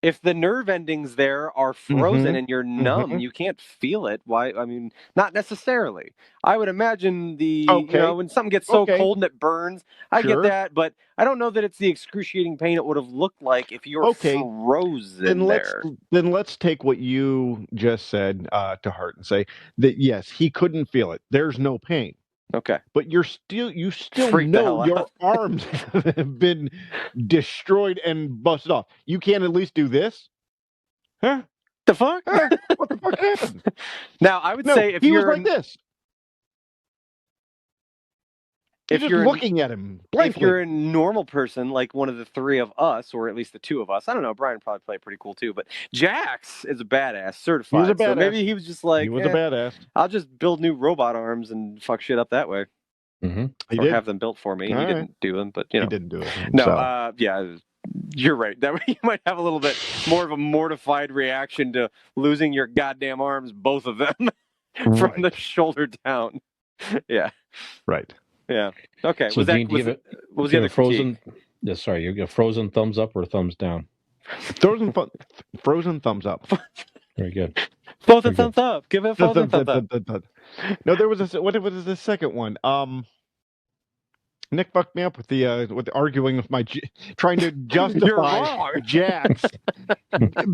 Speaker 1: if the nerve endings there are frozen and you're numb, you can't feel it. Why? I mean, not necessarily. I would imagine when something gets so cold and it burns, I get that, but I don't know that it's the excruciating pain it would have looked like if you're frozen there.
Speaker 2: Then let's take what you just said to heart and say that, yes, he couldn't feel it. There's no pain.
Speaker 1: Okay.
Speaker 2: But you still
Speaker 1: Freak the
Speaker 2: know
Speaker 1: hell
Speaker 2: your
Speaker 1: out.
Speaker 2: arms have been destroyed and busted off. You can't at least do this? Huh?
Speaker 1: The fuck?
Speaker 2: Huh? What the fuck happened?
Speaker 1: Now, I would
Speaker 2: No,
Speaker 1: say if
Speaker 2: he was
Speaker 1: you're
Speaker 2: like this. You're just looking at him blankly.
Speaker 1: If you're a normal person, like one of the three of us, or at least the two of us, I don't know, Brian probably played pretty cool too, but Jax is a badass, certified.
Speaker 2: He was a badass.
Speaker 1: So maybe he was just like,
Speaker 2: he was a badass.
Speaker 1: I'll just build new robot arms and fuck shit up that way.
Speaker 3: Mm-hmm.
Speaker 2: He
Speaker 1: or
Speaker 2: did.
Speaker 1: have them built for me.
Speaker 2: All
Speaker 1: He
Speaker 2: right.
Speaker 1: didn't do them, but you know.
Speaker 2: He didn't do it.
Speaker 1: No,
Speaker 2: So.
Speaker 1: yeah, you're right. That way you might have a little bit more of a mortified reaction to losing your goddamn arms, both of them, from the shoulder down. Yeah.
Speaker 2: Right.
Speaker 1: Yeah. Okay.
Speaker 3: So, Dean, what was the other frozen? Yeah, sorry, you get frozen thumbs up or thumbs down?
Speaker 2: Frozen thumbs up.
Speaker 3: Very good.
Speaker 1: Frozen thumbs up. Give it a frozen thumbs up.
Speaker 2: No, there was what was the second one? Nick fucked me up with the arguing with my trying to justify Jax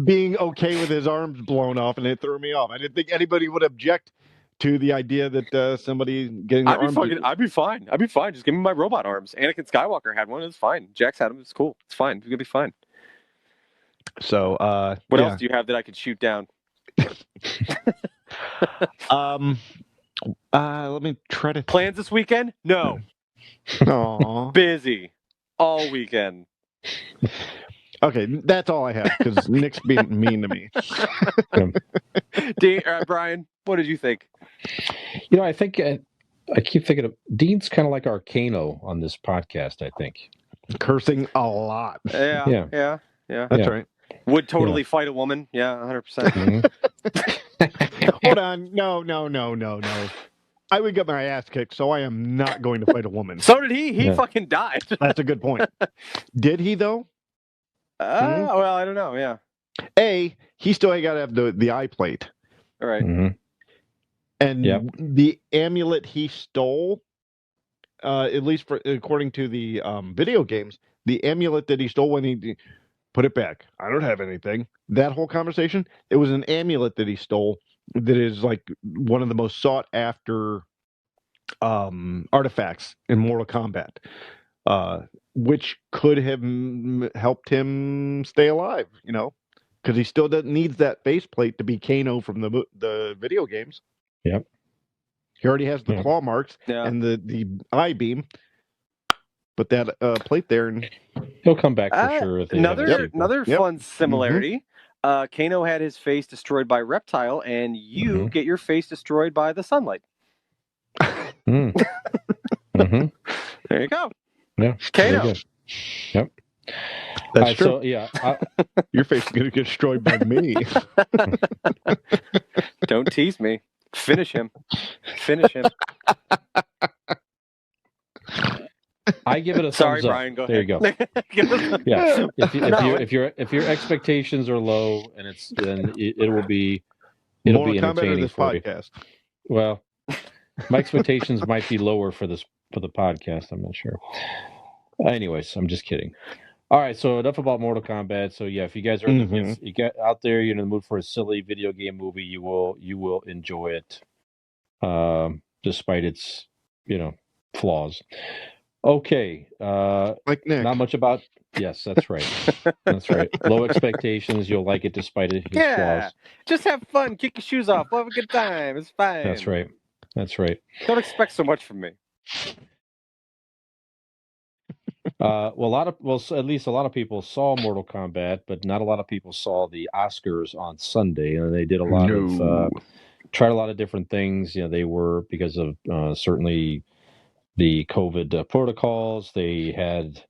Speaker 2: being okay with his arms blown off, and it threw me off. I didn't think anybody would object to the idea that somebody getting their arms.
Speaker 1: I'd be fine. I'd be fine. Just give me my robot arms. Anakin Skywalker had one. It's fine. Jax had them. It's cool. It's fine. It's gonna be fine.
Speaker 2: So,
Speaker 1: what else do you have that I could shoot down?
Speaker 2: Let me try to.
Speaker 1: Plans this weekend? No.
Speaker 2: Aww.
Speaker 1: Busy all weekend.
Speaker 2: Okay, that's all I have because Nick's being mean to me.
Speaker 1: Brian, what did you think?
Speaker 3: You know, I think I keep thinking of Dean's kind of like Arcano on this podcast. I think
Speaker 2: cursing a lot.
Speaker 1: Yeah.
Speaker 2: That's right.
Speaker 1: Would totally fight a woman. Yeah, 100%.
Speaker 2: Hold on. No. I would get my ass kicked, so I am not going to fight a woman.
Speaker 1: So did he. He fucking died.
Speaker 2: That's a good point. Did he, though?
Speaker 1: Well, I don't know. Yeah.
Speaker 2: He still got to have the eye plate.
Speaker 1: All right.
Speaker 3: Mm-hmm.
Speaker 2: And the amulet he stole, at least according to the video games, the amulet that he stole when he put it back. I don't have anything. That whole conversation, it was an amulet that he stole that is like one of the most sought after artifacts in Mortal Kombat, which could have helped him stay alive, because he still needs that faceplate to be Kano from the video games.
Speaker 3: Yep.
Speaker 2: He already has the claw marks and the eye beam. Put that plate there, and
Speaker 3: he'll come back for sure. If
Speaker 1: another fun similarity. Kano had his face destroyed by Reptile, and you get your face destroyed by the sunlight.
Speaker 3: There
Speaker 1: you go.
Speaker 3: Yeah,
Speaker 1: Kano.
Speaker 3: Yep.
Speaker 2: That's true.
Speaker 3: So, yeah,
Speaker 2: your face is going to get destroyed by me.
Speaker 1: Don't tease me. Finish him.
Speaker 3: I give it a
Speaker 1: Sorry,
Speaker 3: thumbs up.
Speaker 1: Brian. Go
Speaker 3: there
Speaker 1: ahead.
Speaker 3: You go. Yeah. If your expectations are low, and it will be entertaining for
Speaker 2: podcast.
Speaker 3: You. Well, my expectations might be lower for the podcast. I'm not sure. Anyways, I'm just kidding. All right, so enough about Mortal Kombat. So yeah, if you guys are if you get out there, you're in the mood for a silly video game movie, you will enjoy it, despite its flaws. Okay,
Speaker 2: like Nick.
Speaker 3: Not much about. Yes, that's right. That's right. Low expectations. You'll like it despite its flaws.
Speaker 1: Just have fun. Kick your shoes off. We'll have a good time. It's fine.
Speaker 3: That's right. That's right.
Speaker 1: Don't expect so much from me.
Speaker 3: At least a lot of people saw Mortal Kombat, but not a lot of people saw the Oscars on Sunday, and they did a lot of tried a lot of different things. They were because of certainly the COVID protocols. They had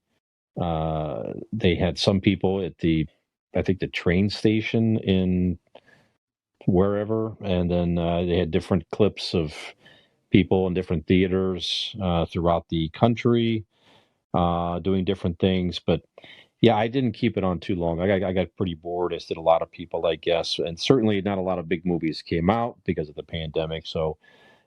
Speaker 3: some people at the train station in wherever, and then they had different clips of people in different theaters throughout the country doing different things. But yeah, I didn't keep it on too long. I got pretty bored, as did a lot of people, I guess, and certainly not a lot of big movies came out because of the pandemic. So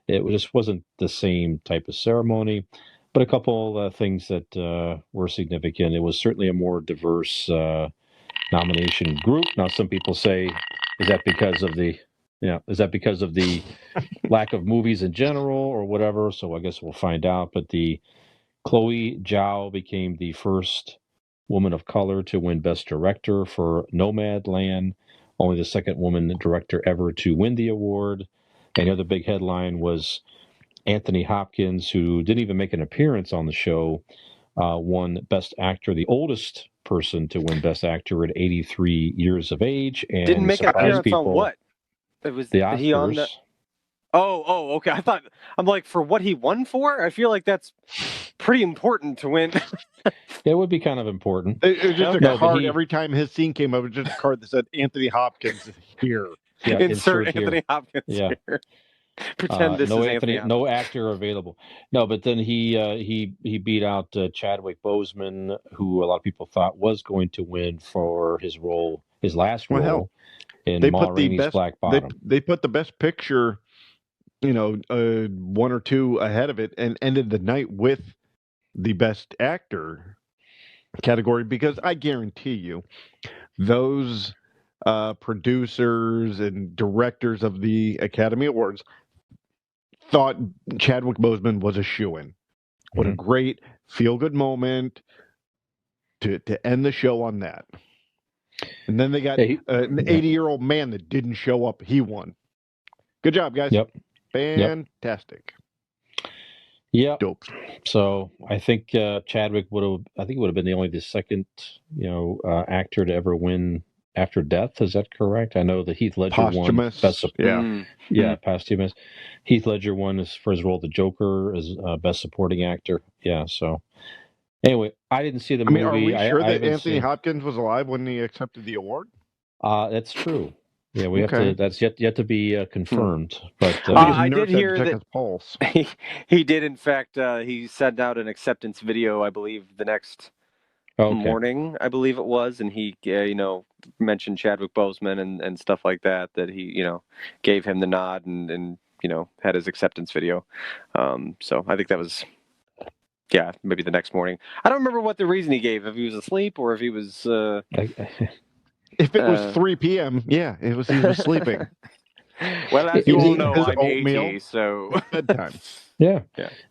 Speaker 3: it just wasn't the same type of ceremony. But a couple things that were significant. It was certainly a more diverse nomination group. Now, some people say, is that because of the Yeah. Is that because of the lack of movies in general or whatever? So I guess we'll find out. But the Chloe Zhao became the first woman of color to win Best Director for Nomadland, only the second woman director ever to win the award. And the other big headline was Anthony Hopkins, who didn't even make an appearance on the show, won Best Actor, the oldest person to win Best Actor at 83 years of age, and
Speaker 1: Didn't make an
Speaker 3: surprised
Speaker 1: appearance
Speaker 3: people.
Speaker 1: on what? It was
Speaker 3: The Oscars.
Speaker 1: he on the. Oh, okay. I'm like, for what he won for? I feel like that's pretty important to win.
Speaker 3: It would be kind of important.
Speaker 2: It was just
Speaker 3: No,
Speaker 2: a
Speaker 3: but
Speaker 2: card
Speaker 3: he-
Speaker 2: every time his scene came up. It was just a card that said Anthony Hopkins here.
Speaker 3: Yeah,
Speaker 1: Insert
Speaker 3: here.
Speaker 1: Anthony Hopkins
Speaker 3: Yeah.
Speaker 1: here. Pretend this
Speaker 3: no
Speaker 1: is Anthony Hopkins.
Speaker 3: no actor available. No, but then he beat out Chadwick Boseman, who a lot of people thought was going to win for his last
Speaker 2: Well,
Speaker 3: role
Speaker 2: hell,
Speaker 3: in
Speaker 2: they
Speaker 3: Ma
Speaker 2: put the
Speaker 3: Rainey's
Speaker 2: best.
Speaker 3: Black Bottom.
Speaker 2: They put the best picture, one or two ahead of it, and ended the night with the best actor category, because I guarantee you, those producers and directors of the Academy Awards thought Chadwick Boseman was a shoo-in. What a great feel-good moment to end the show on that. And then they got an 80-year-old man that didn't show up. He won. Good job, guys.
Speaker 3: Yep.
Speaker 2: Fantastic.
Speaker 3: Yep.
Speaker 2: Dope.
Speaker 3: So I think Chadwick would have been the second actor to ever win after death. Is that correct? I know that Heath Ledger
Speaker 2: Posthumous.
Speaker 3: won Best posthumous. Heath Ledger won for his role the Joker as Best Supporting Actor. Yeah. So anyway, I didn't see the movie.
Speaker 2: Are we sure that Anthony
Speaker 3: Hopkins
Speaker 2: Hopkins was alive when he accepted the award?
Speaker 3: That's true. Yeah, we have to. That's yet to be confirmed. But
Speaker 1: I did hear
Speaker 2: check
Speaker 1: that
Speaker 2: his pulse.
Speaker 1: he did. In fact, he sent out an acceptance video, I believe, the next morning, I believe it was, and he, mentioned Chadwick Boseman and stuff like that. That he, gave him the nod and had his acceptance video. So I think that was, maybe the next morning. I don't remember what the reason he gave. If he was asleep or if he was.
Speaker 2: If it was 3 p.m., it was he was sleeping.
Speaker 1: Well, as you all know, I'm 80, so
Speaker 2: bedtime.
Speaker 3: Yeah.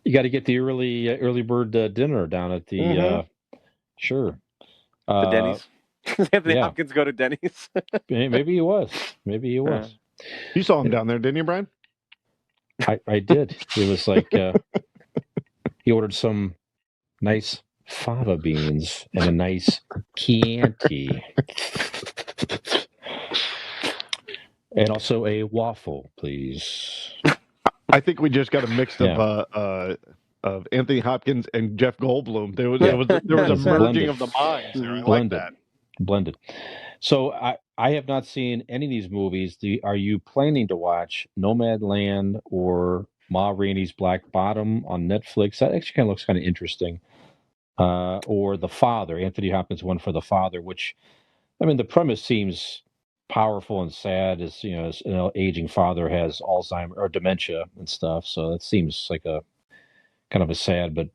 Speaker 3: You got to get the early bird dinner down at the sure.
Speaker 1: The Denny's. Anthony Hopkins go to Denny's.
Speaker 3: Maybe he was.
Speaker 2: You saw him down there, didn't you, Brian?
Speaker 3: I did. It was like he ordered some nice fava beans and a nice Chianti. And also a waffle, please.
Speaker 2: I think we just got a mix of Anthony Hopkins and Jeff Goldblum. There was a merging of the minds there. I like that.
Speaker 3: Blended. So I have not seen any of these movies. Are you planning to watch Nomadland or Ma Rainey's Black Bottom on Netflix? That actually kind of looks kind of interesting. Or The Father. Anthony Hopkins won for The Father, which, the premise seems powerful and sad. As an aging father has Alzheimer's or dementia and stuff. So that seems like a kind of a sad but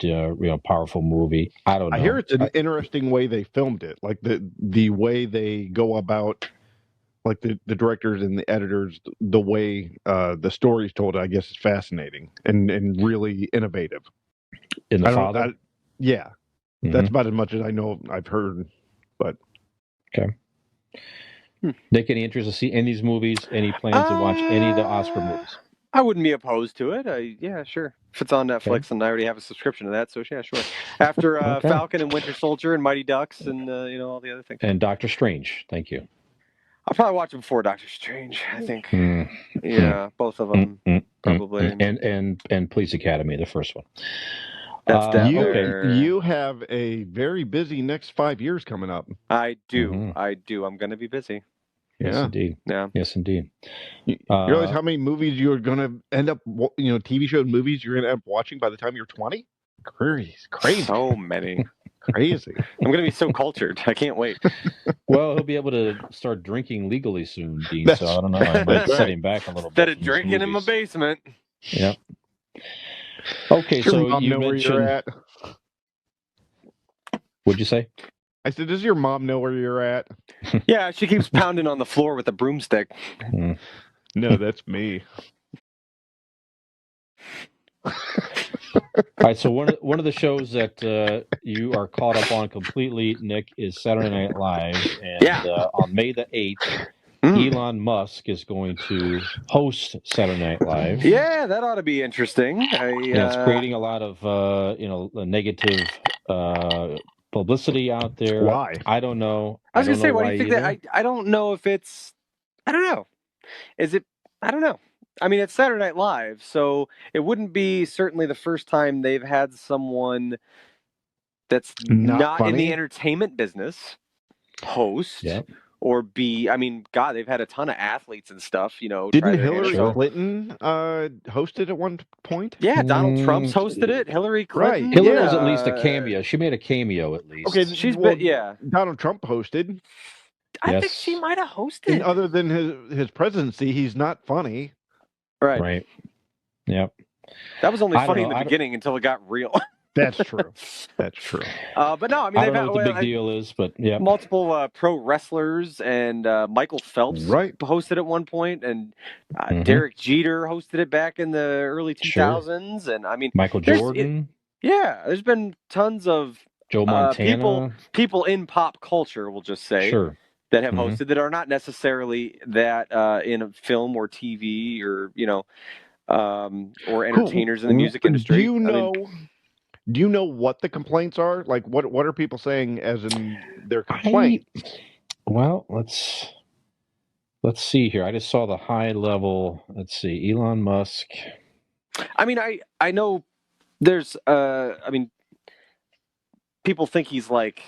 Speaker 3: powerful movie. I don't know.
Speaker 2: I hear it's an interesting way they filmed it, like the way they go about, like the directors and the editors, the way the story's told. I guess is fascinating and really innovative.
Speaker 3: In The Father,
Speaker 2: that's about as much as I know. I've heard, but
Speaker 3: okay. Nick, any interest to see any of these movies? Any plans to watch any of the Oscar movies?
Speaker 1: I wouldn't be opposed to it. Yeah, sure. If it's on Netflix, and I already have a subscription to that, so yeah, sure. After Falcon and Winter Soldier and Mighty Ducks and all the other things.
Speaker 3: And Doctor Strange. Thank you.
Speaker 1: I'll probably watch them before Doctor Strange. I think. Both of them probably.
Speaker 3: And Police Academy, the first one.
Speaker 1: That's definitely.
Speaker 2: You have a very busy next 5 years coming up.
Speaker 1: I do. I do. I'm going to be busy.
Speaker 3: Yes, indeed.
Speaker 1: Yeah.
Speaker 3: Yes, indeed.
Speaker 2: You realize how many movies you're going to end up, TV show movies you're going to end up watching by the time you're 20? Crazy.
Speaker 1: So many.
Speaker 2: Crazy.
Speaker 1: I'm going to be so cultured. I can't wait.
Speaker 3: Well, he'll be able to start drinking legally soon, Dean. So I don't know. I might set him back a little bit.
Speaker 1: Instead of drinking in my basement.
Speaker 3: Yeah. Okay,
Speaker 2: does your
Speaker 3: so
Speaker 2: mom
Speaker 3: you
Speaker 2: know
Speaker 3: mentioned.
Speaker 2: Where you're at?
Speaker 3: What'd you say?
Speaker 2: I said, does your mom know where you're at?
Speaker 1: Yeah, she keeps pounding on the floor with a broomstick.
Speaker 2: No, that's me.
Speaker 3: All right, so one of the shows that you are caught up on completely, Nick, is Saturday Night Live, and on May the 8th, Elon Musk is going to host Saturday Night Live.
Speaker 1: Yeah, that ought to be interesting.
Speaker 3: It's creating a lot of negative publicity out there.
Speaker 2: Why?
Speaker 3: I don't know.
Speaker 1: I was
Speaker 3: don't
Speaker 1: gonna say,
Speaker 3: know
Speaker 1: why
Speaker 3: why
Speaker 1: do you think
Speaker 3: either.
Speaker 1: that? I don't know if it's. I don't know. Is it? I don't know. I mean, it's Saturday Night Live, so it wouldn't be certainly the first time they've had someone that's not in the
Speaker 2: funny?
Speaker 1: entertainment business host.
Speaker 3: Yep.
Speaker 1: Or be, I mean, God, they've had a ton of athletes and stuff, you know.
Speaker 2: Didn't
Speaker 1: try their hand at
Speaker 2: Hillary
Speaker 1: it.
Speaker 2: Clinton host it at one point?
Speaker 1: Yeah, Donald Trump's hosted it. Hillary Clinton.
Speaker 2: Right.
Speaker 3: Hillary's at least a cameo. She made a cameo at least.
Speaker 2: Okay,
Speaker 1: She's
Speaker 2: well,
Speaker 1: yeah.
Speaker 2: Donald Trump hosted.
Speaker 1: I think she might have hosted.
Speaker 2: And other than his presidency, he's not funny.
Speaker 3: Right. Yep.
Speaker 1: That was only funny in the beginning until it got real.
Speaker 2: That's true. That's true.
Speaker 1: But no, I mean,
Speaker 3: I don't know what the big deal is, but yeah,
Speaker 1: multiple pro wrestlers, and Michael Phelps hosted at one point, and Derek Jeter hosted it back in the early 2000s, and I mean,
Speaker 3: Michael Jordan.
Speaker 1: There's been tons of
Speaker 3: Joe Montana
Speaker 1: people in pop culture, we'll just say, that have hosted that are not necessarily that in a film or TV or or entertainers in the music industry.
Speaker 2: Do you know what the complaints are? Like, what are people saying as in their complaints?
Speaker 3: Well, let's see here. I just saw the high level. Let's see, Elon Musk.
Speaker 1: I mean, I know there's people think he's like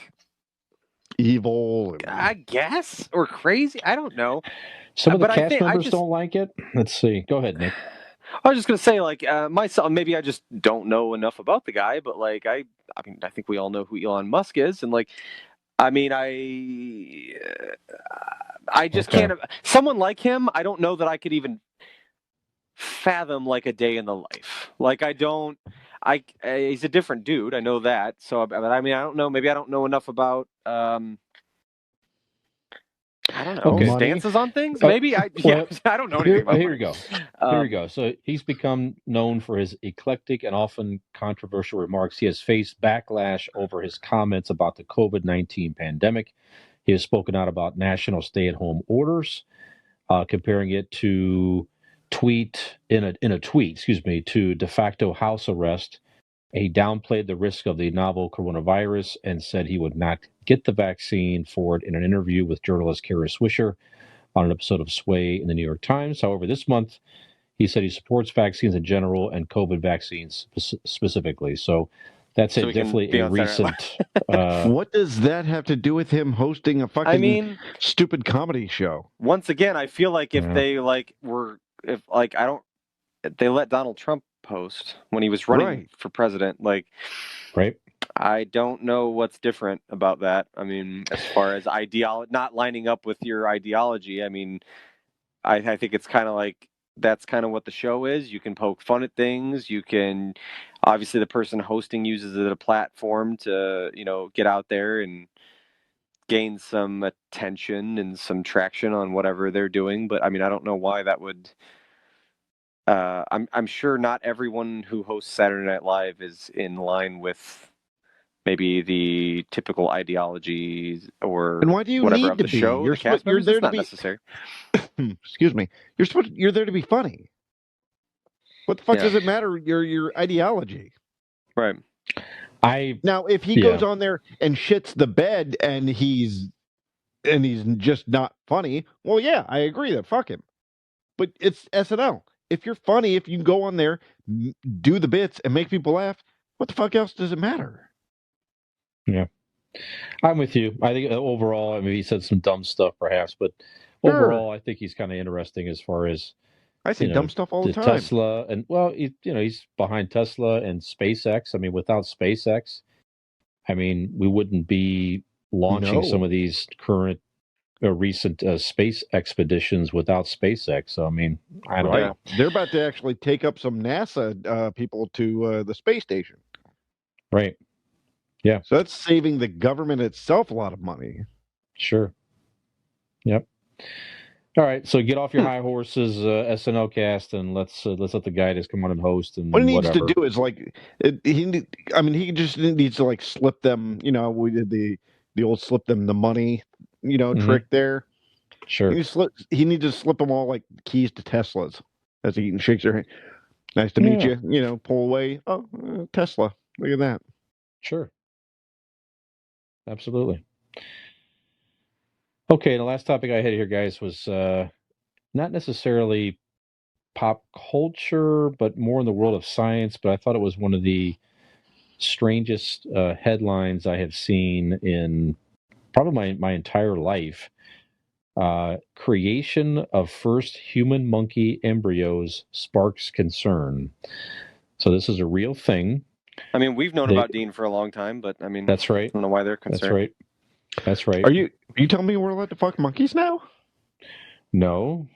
Speaker 2: evil,
Speaker 1: I guess, or crazy. I don't know.
Speaker 3: Some of the cast members don't like it. Let's see. Go ahead, Nick.
Speaker 1: I was just gonna say, like, myself, maybe I just don't know enough about the guy, but like, I mean, I think we all know who Elon Musk is, and like, I mean, I just can't. Someone like him, I don't know that I could even fathom like a day in the life. Like, I don't. He's a different dude. I know that. So, but I mean, I don't know. Maybe I don't know enough about. I don't know. Stances on things? Maybe I don't know anything about.
Speaker 3: Here we go. Here we go. So he's become known for his eclectic and often controversial remarks. He has faced backlash over his comments about the COVID-19 pandemic. He has spoken out about national stay-at-home orders, comparing it to a tweet to de facto house arrest. He downplayed the risk of the novel coronavirus and said he would not get the vaccine for it in an interview with journalist Kara Swisher on an episode of Sway in the New York Times. However, this month, he said he supports vaccines in general and COVID vaccines specifically. So that's definitely a recent...
Speaker 2: what does that have to do with him hosting a fucking stupid comedy show?
Speaker 1: Once again, I feel like if they they let Donald Trump post when he was running for president, I don't know what's different about that. I mean, as far as not lining up with your ideology, I mean, I think it's kind of like that's kind of what the show is. You can poke fun at things. You can, obviously, the person hosting uses it as a platform to get out there and gain some attention and some traction on whatever they're doing. But I mean, I don't know why that would. I'm sure not everyone who hosts Saturday Night Live is in line with maybe the typical ideologies or
Speaker 2: and why do you
Speaker 1: whatever
Speaker 2: need
Speaker 1: of
Speaker 2: to
Speaker 1: the
Speaker 2: be?
Speaker 1: show.
Speaker 2: You're there to be
Speaker 1: necessary.
Speaker 2: Excuse me. You're there to be funny. What the fuck does it matter? Your ideology,
Speaker 1: right?
Speaker 2: Now, if he goes on there and shits the bed and he's just not funny, well, yeah, I agree that fuck him. But it's SNL. If you're funny, if you can go on there, do the bits, and make people laugh, what the fuck else does it matter?
Speaker 3: Yeah, I'm with you. I think overall, I mean, he said some dumb stuff, perhaps, but overall, I think he's kind of interesting as far as
Speaker 2: I say dumb stuff all the time.
Speaker 3: Tesla, and he's behind Tesla and SpaceX. I mean, without SpaceX, I mean, we wouldn't be launching some of these current. Recent space expeditions without SpaceX. So, I mean, I don't know.
Speaker 2: They're about to actually take up some NASA people to the space station.
Speaker 3: Right. Yeah.
Speaker 2: So that's saving the government itself a lot of money.
Speaker 3: Sure. Yep. All right, so get off your high horses, SNL cast, and let's let the guy just come on and host and
Speaker 2: What he needs
Speaker 3: whatever.
Speaker 2: to do is like he just needs to like slip them. We did the old slip them the money, trick there.
Speaker 3: Sure.
Speaker 2: He needs to slip them all like keys to Teslas as he shakes their hand. Nice to meet you. Pull away. Oh, Tesla. Look at that.
Speaker 3: Sure. Absolutely. Okay, the last topic I had here, guys, was not necessarily pop culture, but more in the world of science. But I thought it was one of the strangest headlines I have seen in probably my entire life. Creation of first human monkey embryos sparks concern. So this is a real thing.
Speaker 1: I mean, we've known about Dean for a long time, but I mean,
Speaker 3: that's right.
Speaker 1: I don't know why they're concerned.
Speaker 3: That's right.
Speaker 2: Are you telling me we're allowed to fuck monkeys now?
Speaker 3: No,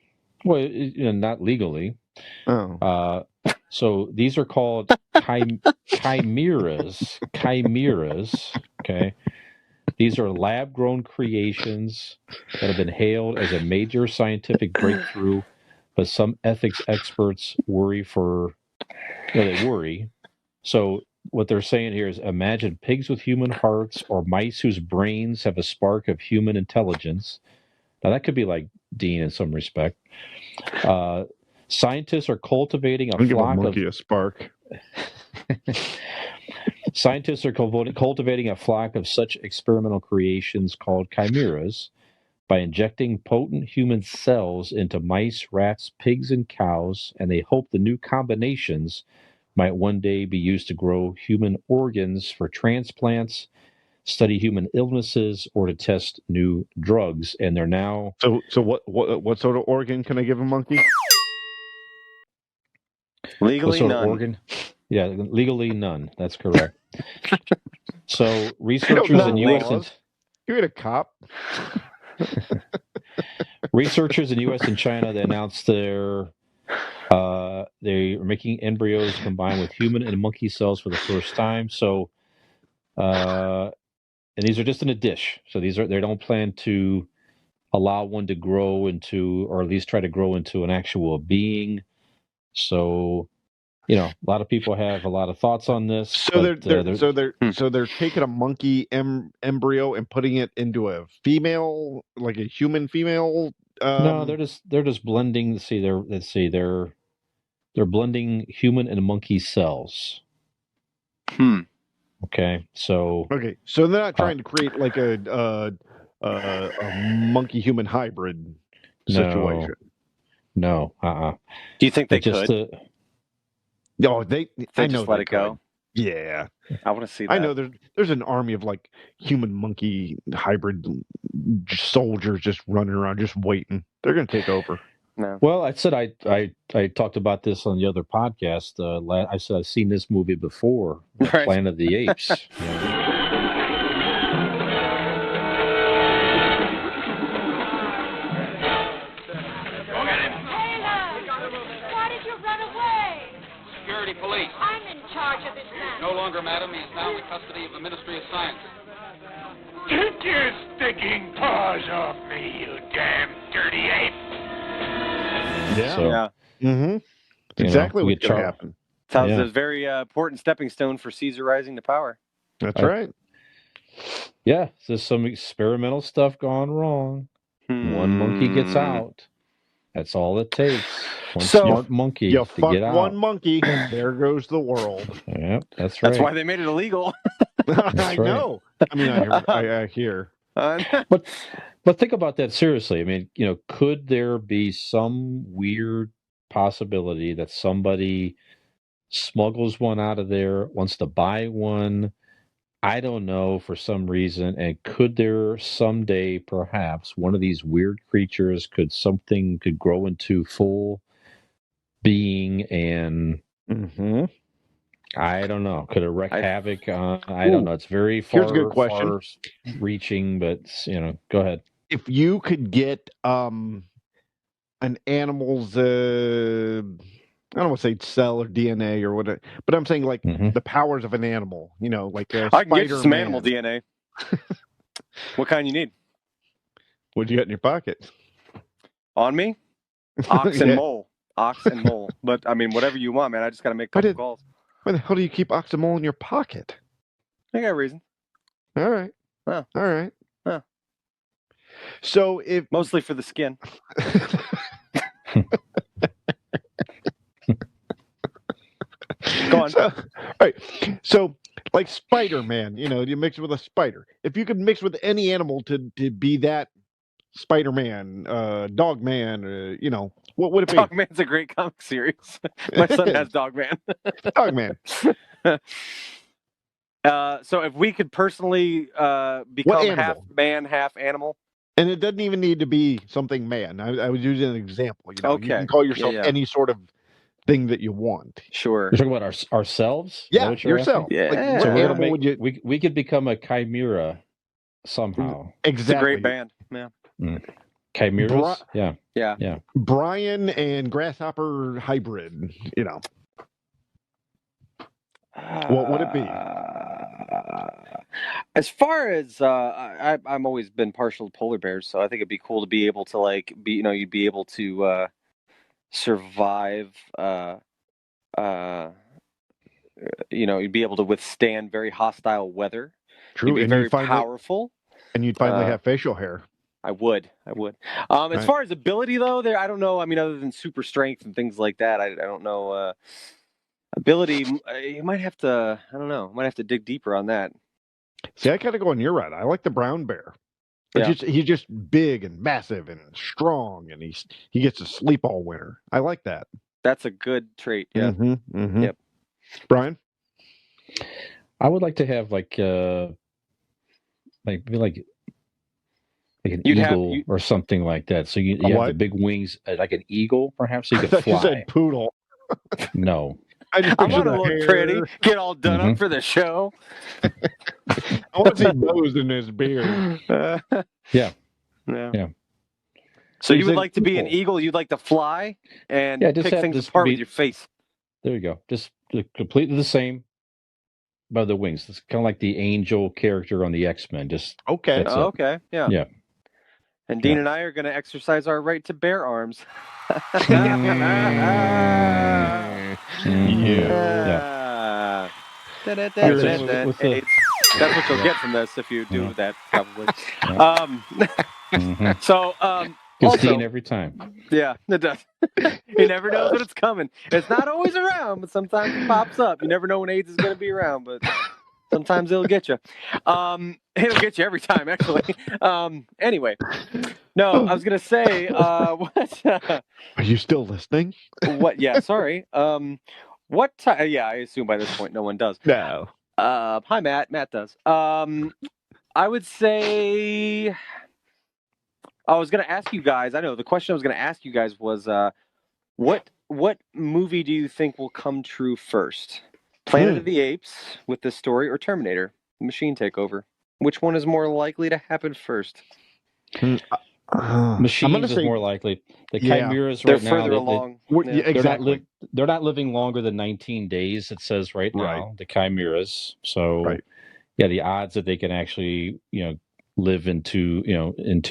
Speaker 3: well, not legally.
Speaker 2: Oh.
Speaker 3: So these are called chimeras. Chimeras. Okay. These are lab-grown creations that have been hailed as a major scientific breakthrough, but some ethics experts worry. They worry. So what they're saying here is imagine pigs with human hearts or mice whose brains have a spark of human intelligence. Now, that could be like Dean in some respect. Scientists are cultivating a flock of...
Speaker 2: a spark.
Speaker 3: Scientists are cultivating a flock of such experimental creations called chimeras by injecting potent human cells into mice, rats, pigs, and cows, and they hope the new combinations might one day be used to grow human organs for transplants, study human illnesses, or to test new drugs. And they're now...
Speaker 2: So what sort of organ can I give a monkey?
Speaker 1: Legally none.
Speaker 3: Organ? Yeah, legally none. That's correct. So researchers in U.S.
Speaker 2: You're a cop.
Speaker 3: Researchers in U.S. and China, they announced they're making embryos combined with human and monkey cells for the first time. So, and these are just in a dish. So they don't plan to allow one to grow into, or at least try to grow into an actual being. So, a lot of people have a lot of thoughts on this.
Speaker 2: So they're taking a monkey embryo and putting it into a female, like a human female.
Speaker 3: No, they're just blending. They're blending human and monkey cells. Okay, so
Speaker 2: they're not trying to create like a monkey human hybrid situation.
Speaker 3: No.
Speaker 1: Do you think they could?
Speaker 2: No, they I know
Speaker 1: just let it go.
Speaker 2: Yeah,
Speaker 1: I want to see that.
Speaker 2: I know there's an army of like human monkey hybrid soldiers just running around, just waiting. They're going to take over.
Speaker 1: No.
Speaker 3: Well, I said I talked about this on the other podcast. I said I've seen this movie before,
Speaker 1: right.
Speaker 3: Planet of the Apes.
Speaker 6: Police. I'm in charge of his man. No longer, madam. He is now in the custody of the Ministry of Science.
Speaker 7: Get your sticking paws off me, you damn dirty ape!
Speaker 2: Yeah. Mm-hmm. Exactly what's going to happen.
Speaker 1: Sounds a very important stepping stone for Caesar rising to power.
Speaker 2: That's right.
Speaker 3: Yeah, there's some experimental stuff gone wrong. One monkey gets out. That's all it takes. One smart monkey
Speaker 2: you
Speaker 3: to get out.
Speaker 2: One monkey, there goes the world.
Speaker 3: Yep, that's right.
Speaker 1: That's why they made it illegal.
Speaker 2: I know. I mean, I hear.
Speaker 3: But think about that seriously. I mean, could there be some weird possibility that somebody smuggles one out of there, wants to buy one? I don't know, for some reason. And could there someday, perhaps, one of these weird creatures could grow into full being and I don't know. Could it wreak havoc? I don't know. It's very far,
Speaker 2: here's a good question.
Speaker 3: Far reaching, but go ahead.
Speaker 2: If you could get an animal's I don't want to say cell or DNA or whatever, but I'm saying like the powers of an animal, like
Speaker 1: I can get you some animal DNA. What kind you need?
Speaker 2: What'd you got in your pocket?
Speaker 1: On me? Ox and
Speaker 2: Yeah.
Speaker 1: mole. Ox and mole. But, I mean, whatever you want, man. I just got to make a couple calls.
Speaker 2: Why the hell do you keep Oxamol in your pocket?
Speaker 1: I got a reason.
Speaker 2: All right.
Speaker 1: Oh.
Speaker 2: All right.
Speaker 1: Oh.
Speaker 2: So if...
Speaker 1: Mostly for the skin. Go on.
Speaker 2: All right. So, like Spider-Man, you mix with a spider. If you could mix with any animal to be that Spider-Man, Dog-Man, what would it be?
Speaker 1: Dog-Man's a great comic series. My son has Dog-Man.
Speaker 2: Dog-Man.
Speaker 1: So if we could personally become half man, half animal.
Speaker 2: And it doesn't even need to be something man. I was using an example.
Speaker 1: Okay.
Speaker 2: You can call yourself any sort of thing that you want.
Speaker 1: Sure.
Speaker 3: You're talking about ourselves?
Speaker 2: Yeah, yourself.
Speaker 1: Yeah.
Speaker 2: Like, what animal would you...
Speaker 3: We could become a chimera somehow.
Speaker 2: Exactly.
Speaker 1: It's a great band. Yeah.
Speaker 3: Chimeras?
Speaker 1: Yeah.
Speaker 2: Brian and Grasshopper hybrid, What would it be?
Speaker 1: As far as I'm always been partial to polar bears, so I think it'd be cool to be able to you'd be able to survive. You'd be able to withstand very hostile weather.
Speaker 2: True,
Speaker 1: you'd be very powerful,
Speaker 2: and you'd finally have facial hair.
Speaker 1: I would. As far as ability, though, I don't know. I mean, other than super strength and things like that, I don't know. Ability, you might have to. I don't know. Might have to dig deeper on that.
Speaker 2: See, I kind of go on your route. I like the brown bear.
Speaker 1: Yeah.
Speaker 2: He's just big and massive and strong, and he gets to sleep all winter. I like that.
Speaker 1: That's a good trait. Yeah.
Speaker 2: Yep. Brian,
Speaker 3: I would like to have like an eagle or something like that. So you have the big wings, like an eagle, perhaps, so you could fly.
Speaker 2: You said poodle.
Speaker 3: No.
Speaker 2: I
Speaker 1: want to look pretty, get all done up for the show.
Speaker 2: I want to see bows in his beard.
Speaker 3: Yeah.
Speaker 1: So you would like to be an eagle? You'd like to fly and pick things apart with your face.
Speaker 3: There you go. Just completely the same by the wings. It's kind of like the angel character on the X-Men. Just
Speaker 2: okay.
Speaker 1: Okay. Yeah.
Speaker 3: Yeah.
Speaker 1: And Dean and I are going to exercise our right to bear arms.
Speaker 3: Yeah.
Speaker 1: That's what you'll get from this if you do that, probably. So,
Speaker 3: Gets Dean every time.
Speaker 1: Yeah, it does. He never knows when it's coming. It's not always around, but sometimes it pops up. You never know when AIDS is going to be around, but sometimes it'll get you. It'll get you every time, actually. Anyway, no, I was going to say, what?
Speaker 2: Are you still listening?
Speaker 1: What? Yeah, sorry. What time? Yeah, I assume by this point no one does.
Speaker 2: No.
Speaker 1: Hi, Matt. Matt does. I would say... I was going to ask you guys, I know the question I was going to ask you guys was, what movie do you think will come true first? Planet of the Apes with this story, or Terminator, Machine Takeover? Which one is more likely to happen first?
Speaker 3: Machines is more likely. The chimeras right now,
Speaker 1: further along.
Speaker 2: Exactly.
Speaker 3: They're not living longer than 19 days, it says right now, the chimeras. So, the odds that they can actually, live into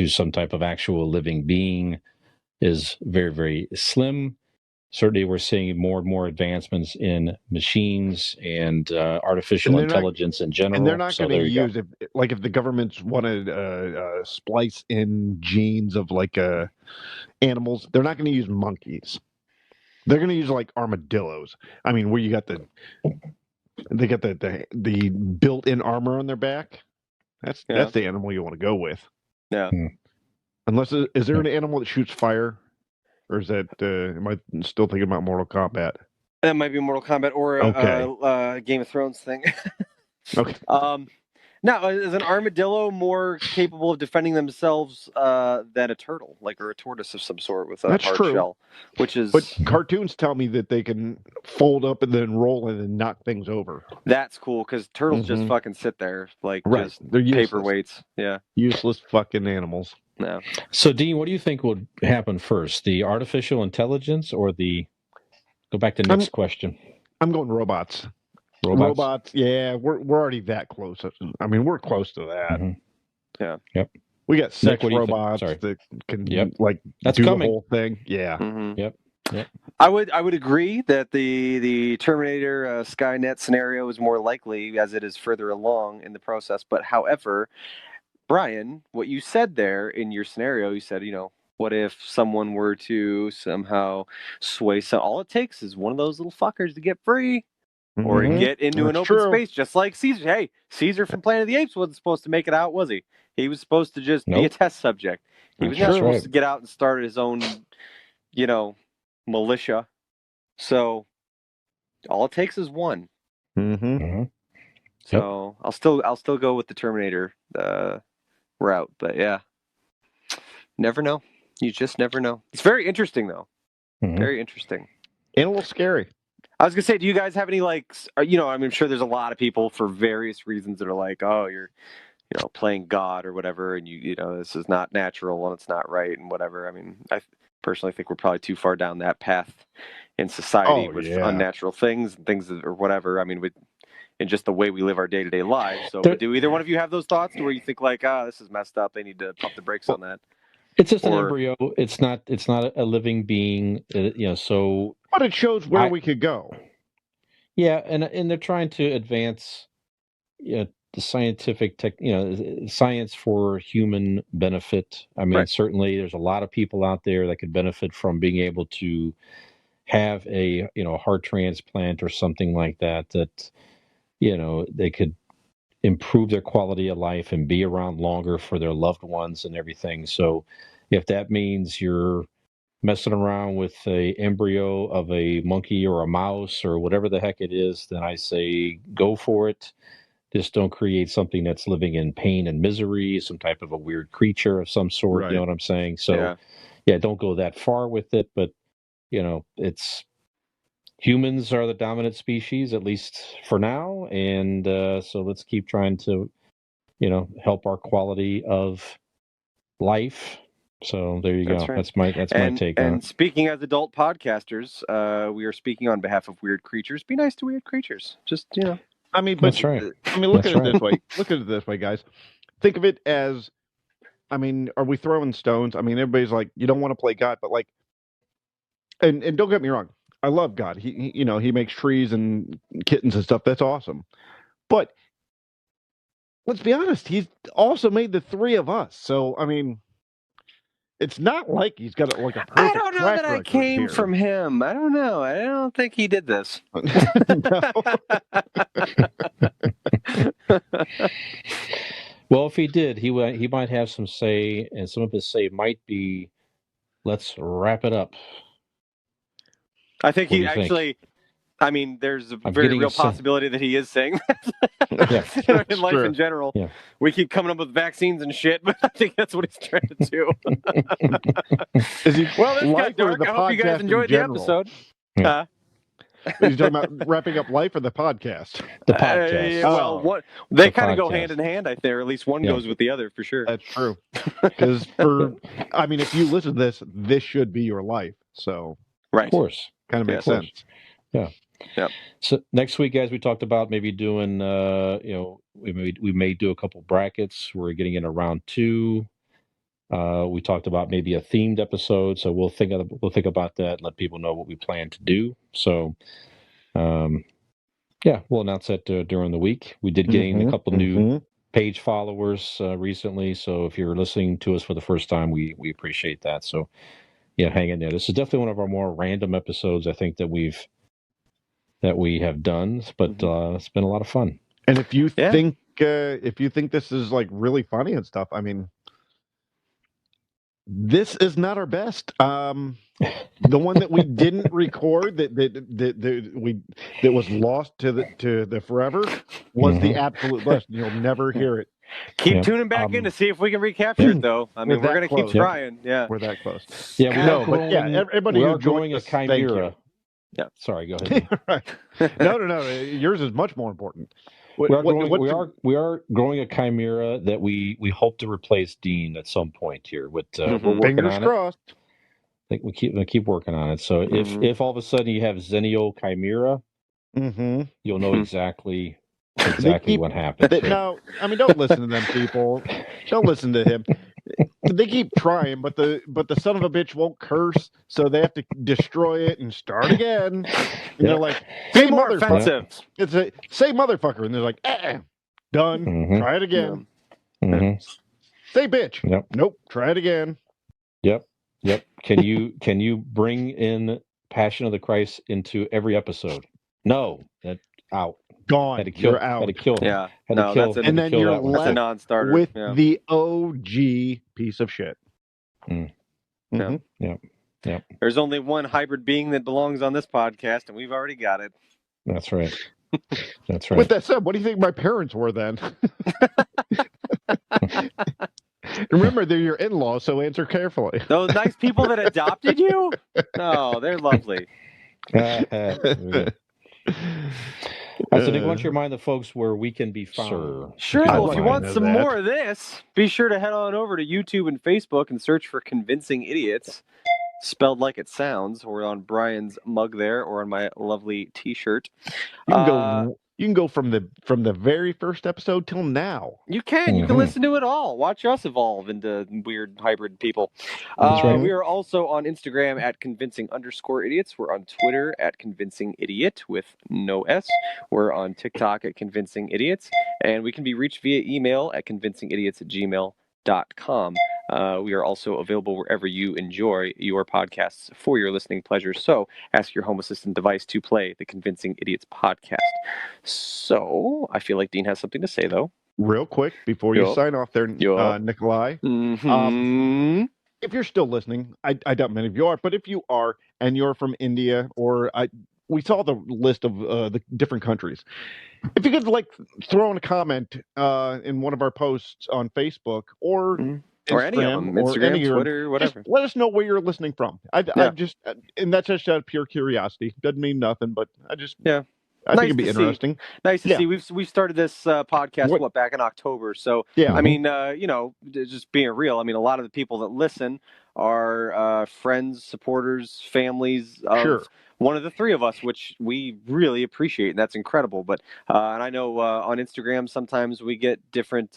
Speaker 3: some type of actual living being is very, very slim. Certainly, we're seeing more and more advancements in machines and artificial intelligence in general.
Speaker 2: And they're not going to use, if the governments want to splice in genes of animals, they're not going to use monkeys. They're going to use armadillos. I mean, where you got they got the built-in armor on their back. That's the animal you want to go with. Yeah. Unless is there an animal that shoots fire, or is that am I still thinking about Mortal Kombat?
Speaker 1: That might be Mortal Kombat or a Game of Thrones thing.
Speaker 2: Okay.
Speaker 1: Now, is an armadillo more capable of defending themselves than a turtle, or a tortoise of some sort with a hard shell?
Speaker 2: But cartoons tell me that they can fold up and then roll and then knock things over.
Speaker 1: That's cool, because turtles just fucking sit there just
Speaker 2: they're useless.
Speaker 1: Paperweights. Yeah,
Speaker 2: useless fucking animals.
Speaker 1: No.
Speaker 3: So, Dean, what do you think would happen first, the artificial intelligence or the? Go back to the next question.
Speaker 2: I'm going robots. Robots, yeah, we're already that close. I mean, we're close to that.
Speaker 3: Mm-hmm.
Speaker 1: Yeah.
Speaker 3: Yep.
Speaker 2: We got sex
Speaker 3: what do you think?
Speaker 2: robots
Speaker 3: Sorry.
Speaker 2: that can
Speaker 3: Yep. That's
Speaker 2: do
Speaker 3: coming.
Speaker 2: the whole thing. Yeah.
Speaker 1: Mm-hmm.
Speaker 3: Yep.
Speaker 1: I would agree that the Terminator Skynet scenario is more likely as it is further along in the process. But however, Brian, what you said there in your scenario, you said, what if someone were to somehow sway? So all it takes is one of those little fuckers to get free or to
Speaker 2: Mhm.
Speaker 1: get into an
Speaker 2: That's
Speaker 1: open
Speaker 2: true.
Speaker 1: space, just like Caesar. Hey, Caesar from Planet of the Apes wasn't supposed to make it out, was he? He was supposed to just be a
Speaker 3: Nope.
Speaker 1: test subject. He was
Speaker 3: That's
Speaker 1: not supposed
Speaker 3: right.
Speaker 1: to get out and start his own, militia. So all it takes is one.
Speaker 2: Mm-hmm.
Speaker 3: Mhm.
Speaker 1: So I'll still go with the Terminator route, but yeah, never know. You just never know. It's very interesting though.
Speaker 3: Mhm.
Speaker 1: Very interesting.
Speaker 2: And a little scary.
Speaker 1: I was gonna say, do you guys have any I'm sure there's a lot of people for various reasons that are like, oh, you're, playing God or whatever, and this is not natural and it's not right and whatever. I mean, I personally think we're probably too far down that path in society with unnatural things and things or whatever. I mean, in just the way we live our day-to-day lives. So, but do either one of you have those thoughts where you think like, this is messed up, they need to pump the brakes on that?
Speaker 3: It's just an embryo. It's not a living being. So.
Speaker 2: But it shows where we could go.
Speaker 3: Yeah, and they're trying to advance, the scientific science for human benefit. I mean, certainly there's a lot of people out there that could benefit from being able to have a heart transplant or something like that. That they could improve their quality of life and be around longer for their loved ones and everything. So, if that means you're messing around with a embryo of a monkey or a mouse or whatever the heck it is, then I say go for it. Just don't create something that's living in pain and misery, some type of a weird creature of some sort.
Speaker 2: Right.
Speaker 3: You know what I'm saying? So, yeah, don't go that far with it. But it's humans are the dominant species, at least for now, and so let's keep trying to, help our quality of life. So there you go.
Speaker 1: Right.
Speaker 3: That's my take on it.
Speaker 1: And speaking as adult podcasters, we are speaking on behalf of weird creatures. Be nice to weird creatures. Just
Speaker 2: I mean, but
Speaker 3: that's right.
Speaker 2: I mean, look at it this way. Look at it this way, guys. Think of it as, I mean, are we throwing stones? I mean, everybody's like, you don't want to play God, but like, and don't get me wrong, I love God. He makes trees and kittens and stuff. That's awesome. But let's be honest, he's also made the three of us. So I mean, it's not like he's got a perfect
Speaker 1: I don't know
Speaker 2: track
Speaker 1: that I
Speaker 2: record
Speaker 1: came
Speaker 2: here.
Speaker 1: from him. I don't know. I don't think he did this.
Speaker 3: Well, if he did, he might have some say, and some of his say might be, "Let's wrap it up."
Speaker 1: I think he actually. I mean, there's a very real possibility that he is saying that. In life in general.
Speaker 3: Yeah.
Speaker 1: We keep coming up with vaccines and shit, but I think that's what he's trying to do. Well, this got dark. I hope you guys enjoyed the episode.
Speaker 3: Yeah.
Speaker 2: He's talking about wrapping up life or the podcast?
Speaker 3: The podcast.
Speaker 1: Well, they kind of go hand in hand, I think, or at least one goes with the other for sure.
Speaker 2: That's true. Because I mean, if you listen to this should be your life. So,
Speaker 3: of course,
Speaker 2: kind of makes sense.
Speaker 3: Yeah.
Speaker 1: Yep.
Speaker 3: So next week, guys, we talked about maybe doing, we may do a couple brackets. We're getting into round 2. We talked about maybe a themed episode, so we'll think about that and let people know what we plan to do. So, we'll announce that during the week. We did gain a couple new page followers recently, so if you're listening to us for the first time, we appreciate that. So, yeah, hang in there. This is definitely one of our more random episodes, I think, that we have done, but it's been a lot of fun.
Speaker 2: And if you think this is like really funny and stuff, I mean, this is not our best. The one that we didn't record that was lost to the forever was the absolute best. You'll never hear it.
Speaker 1: Keep tuning back in to see if we can recapture it, though. I mean, we're going to keep trying. Yeah,
Speaker 2: we're that close.
Speaker 3: Yeah,
Speaker 2: everybody
Speaker 3: we
Speaker 2: who
Speaker 3: are growing a chimera.
Speaker 1: Yeah.
Speaker 3: Sorry, go ahead.
Speaker 2: Right. No. Yours is much more important.
Speaker 3: We are growing a chimera that we hope to replace Dean at some point here. We're working
Speaker 2: fingers
Speaker 3: on
Speaker 2: crossed.
Speaker 3: it. I think we keep working on it. So if all of a sudden you have Xennial Chimera, you'll know exactly what happened.
Speaker 2: No, I mean, don't listen to them people. Don't listen to him. they keep trying, but the son of a bitch won't curse, so they have to destroy it and start again. And they're like,
Speaker 1: "Say more offensive."
Speaker 2: It's a say motherfucker, and they're like, done.
Speaker 3: Mhm.
Speaker 2: Try it again.
Speaker 3: Mhm.
Speaker 2: Say bitch.
Speaker 3: Yep.
Speaker 2: Nope. Try it again.
Speaker 3: Yep. Can you bring in Passion of the Christ into every episode? No, that out.
Speaker 2: Gone.
Speaker 3: Had to kill.
Speaker 2: You're out.
Speaker 3: Had to kill.
Speaker 1: Yeah,
Speaker 3: Had
Speaker 1: no,
Speaker 3: to kill.
Speaker 1: that's
Speaker 2: and then you're
Speaker 1: that's a
Speaker 2: left
Speaker 1: non-starter
Speaker 2: with
Speaker 1: yeah.
Speaker 2: the OG piece of shit.
Speaker 3: Mm.
Speaker 2: Mhm.
Speaker 3: Yep.
Speaker 1: There's only one hybrid being that belongs on this podcast, and we've already got it.
Speaker 3: That's right. That's right.
Speaker 2: With that said, what do you think my parents were then? Remember, they're your in-laws, so answer carefully.
Speaker 1: Those nice people that adopted you? Oh, they're lovely.
Speaker 3: So, Nick, why don't you remind the folks where we can be found?
Speaker 1: Sure.
Speaker 2: I'd
Speaker 1: Well,
Speaker 2: like
Speaker 1: if you
Speaker 2: to
Speaker 1: want
Speaker 2: know
Speaker 1: some
Speaker 2: that.
Speaker 1: more of this, be sure to head on over to YouTube and Facebook and search for Convincing Idiots, spelled like it sounds, or on Brian's mug there, or on my lovely T-shirt.
Speaker 2: You can go from the very first episode till now.
Speaker 1: You can
Speaker 3: Mhm.
Speaker 1: listen to it all. Watch us evolve into weird hybrid people.
Speaker 3: That's right.
Speaker 1: We are also on Instagram at convincing_idiots. We're on Twitter at convincing idiot with no S. We're on TikTok at convincing idiots, and we can be reached via email at convincingidiots@gmail.com. We are also available wherever you enjoy your podcasts for your listening pleasure. So ask your home assistant device to play the Convincing Idiots podcast. So I feel like Dean has something to say, though.
Speaker 2: Real quick, before you
Speaker 1: Yup.
Speaker 2: sign off there,
Speaker 1: Yup.
Speaker 2: Nikolai,
Speaker 1: Mhm.
Speaker 2: if you're still listening, I doubt many of you are, but if you are and you're from India, or we saw the list of the different countries. If you could throw in a comment in one of our posts on Facebook or
Speaker 1: Or any of them,
Speaker 2: or any
Speaker 1: Instagram,
Speaker 2: of
Speaker 1: Twitter, whatever.
Speaker 2: Just let us know where you're listening from. I just, and that's just out of pure curiosity. Doesn't mean nothing, but I think it'd be interesting.
Speaker 1: Nice to see. We've started this podcast back in October. So I mean, just being real. I mean, a lot of the people that listen are friends, supporters, families of one of the three of us, which we really appreciate, and that's incredible. But and I know on Instagram sometimes we get different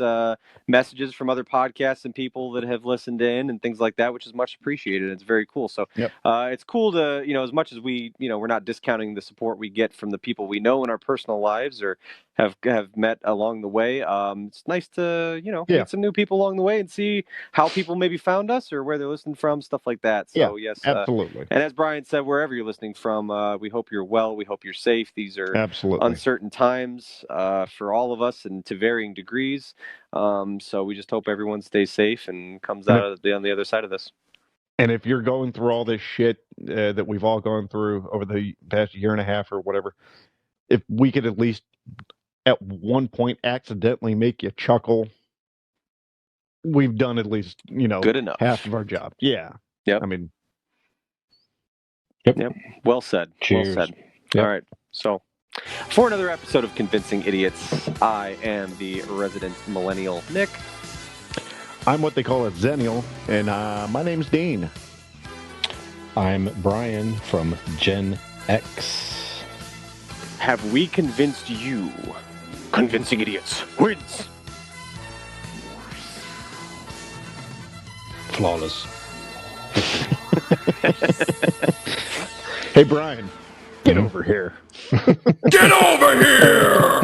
Speaker 1: messages from other podcasts and people that have listened in and things like that, which is much appreciated. It's very cool. So it's cool to, as much as we, we're not discounting the support we get from the people we know in our personal lives or have met along the way. It's nice to, meet some new people along the way and see how people maybe found us or where they're listening from, stuff like that. So yes,
Speaker 2: absolutely.
Speaker 1: And as Brian said, wherever you're listening from, we hope you're well. We hope you're safe. These are uncertain times for all of us and to varying degrees. So we just hope everyone stays safe and comes out on the other side of this.
Speaker 2: And if you're going through all this shit that we've all gone through over the past year and a half or whatever, if we could at least at one point accidentally make you chuckle, we've done at least,
Speaker 1: good enough,
Speaker 2: half of our job. Yeah.
Speaker 1: Yep.
Speaker 2: I mean,
Speaker 1: Yep. Well said.
Speaker 3: Cheers.
Speaker 1: Well said.
Speaker 3: Yep.
Speaker 1: All right. So for another episode of Convincing Idiots, I am the resident millennial, Nick.
Speaker 2: I'm what they call a Xennial, and my name's Dean.
Speaker 3: I'm Brian from Gen X.
Speaker 1: Have we convinced you? Convincing Idiots wins.
Speaker 3: Flawless.
Speaker 2: Hey, Brian, get over here.
Speaker 7: Get over here!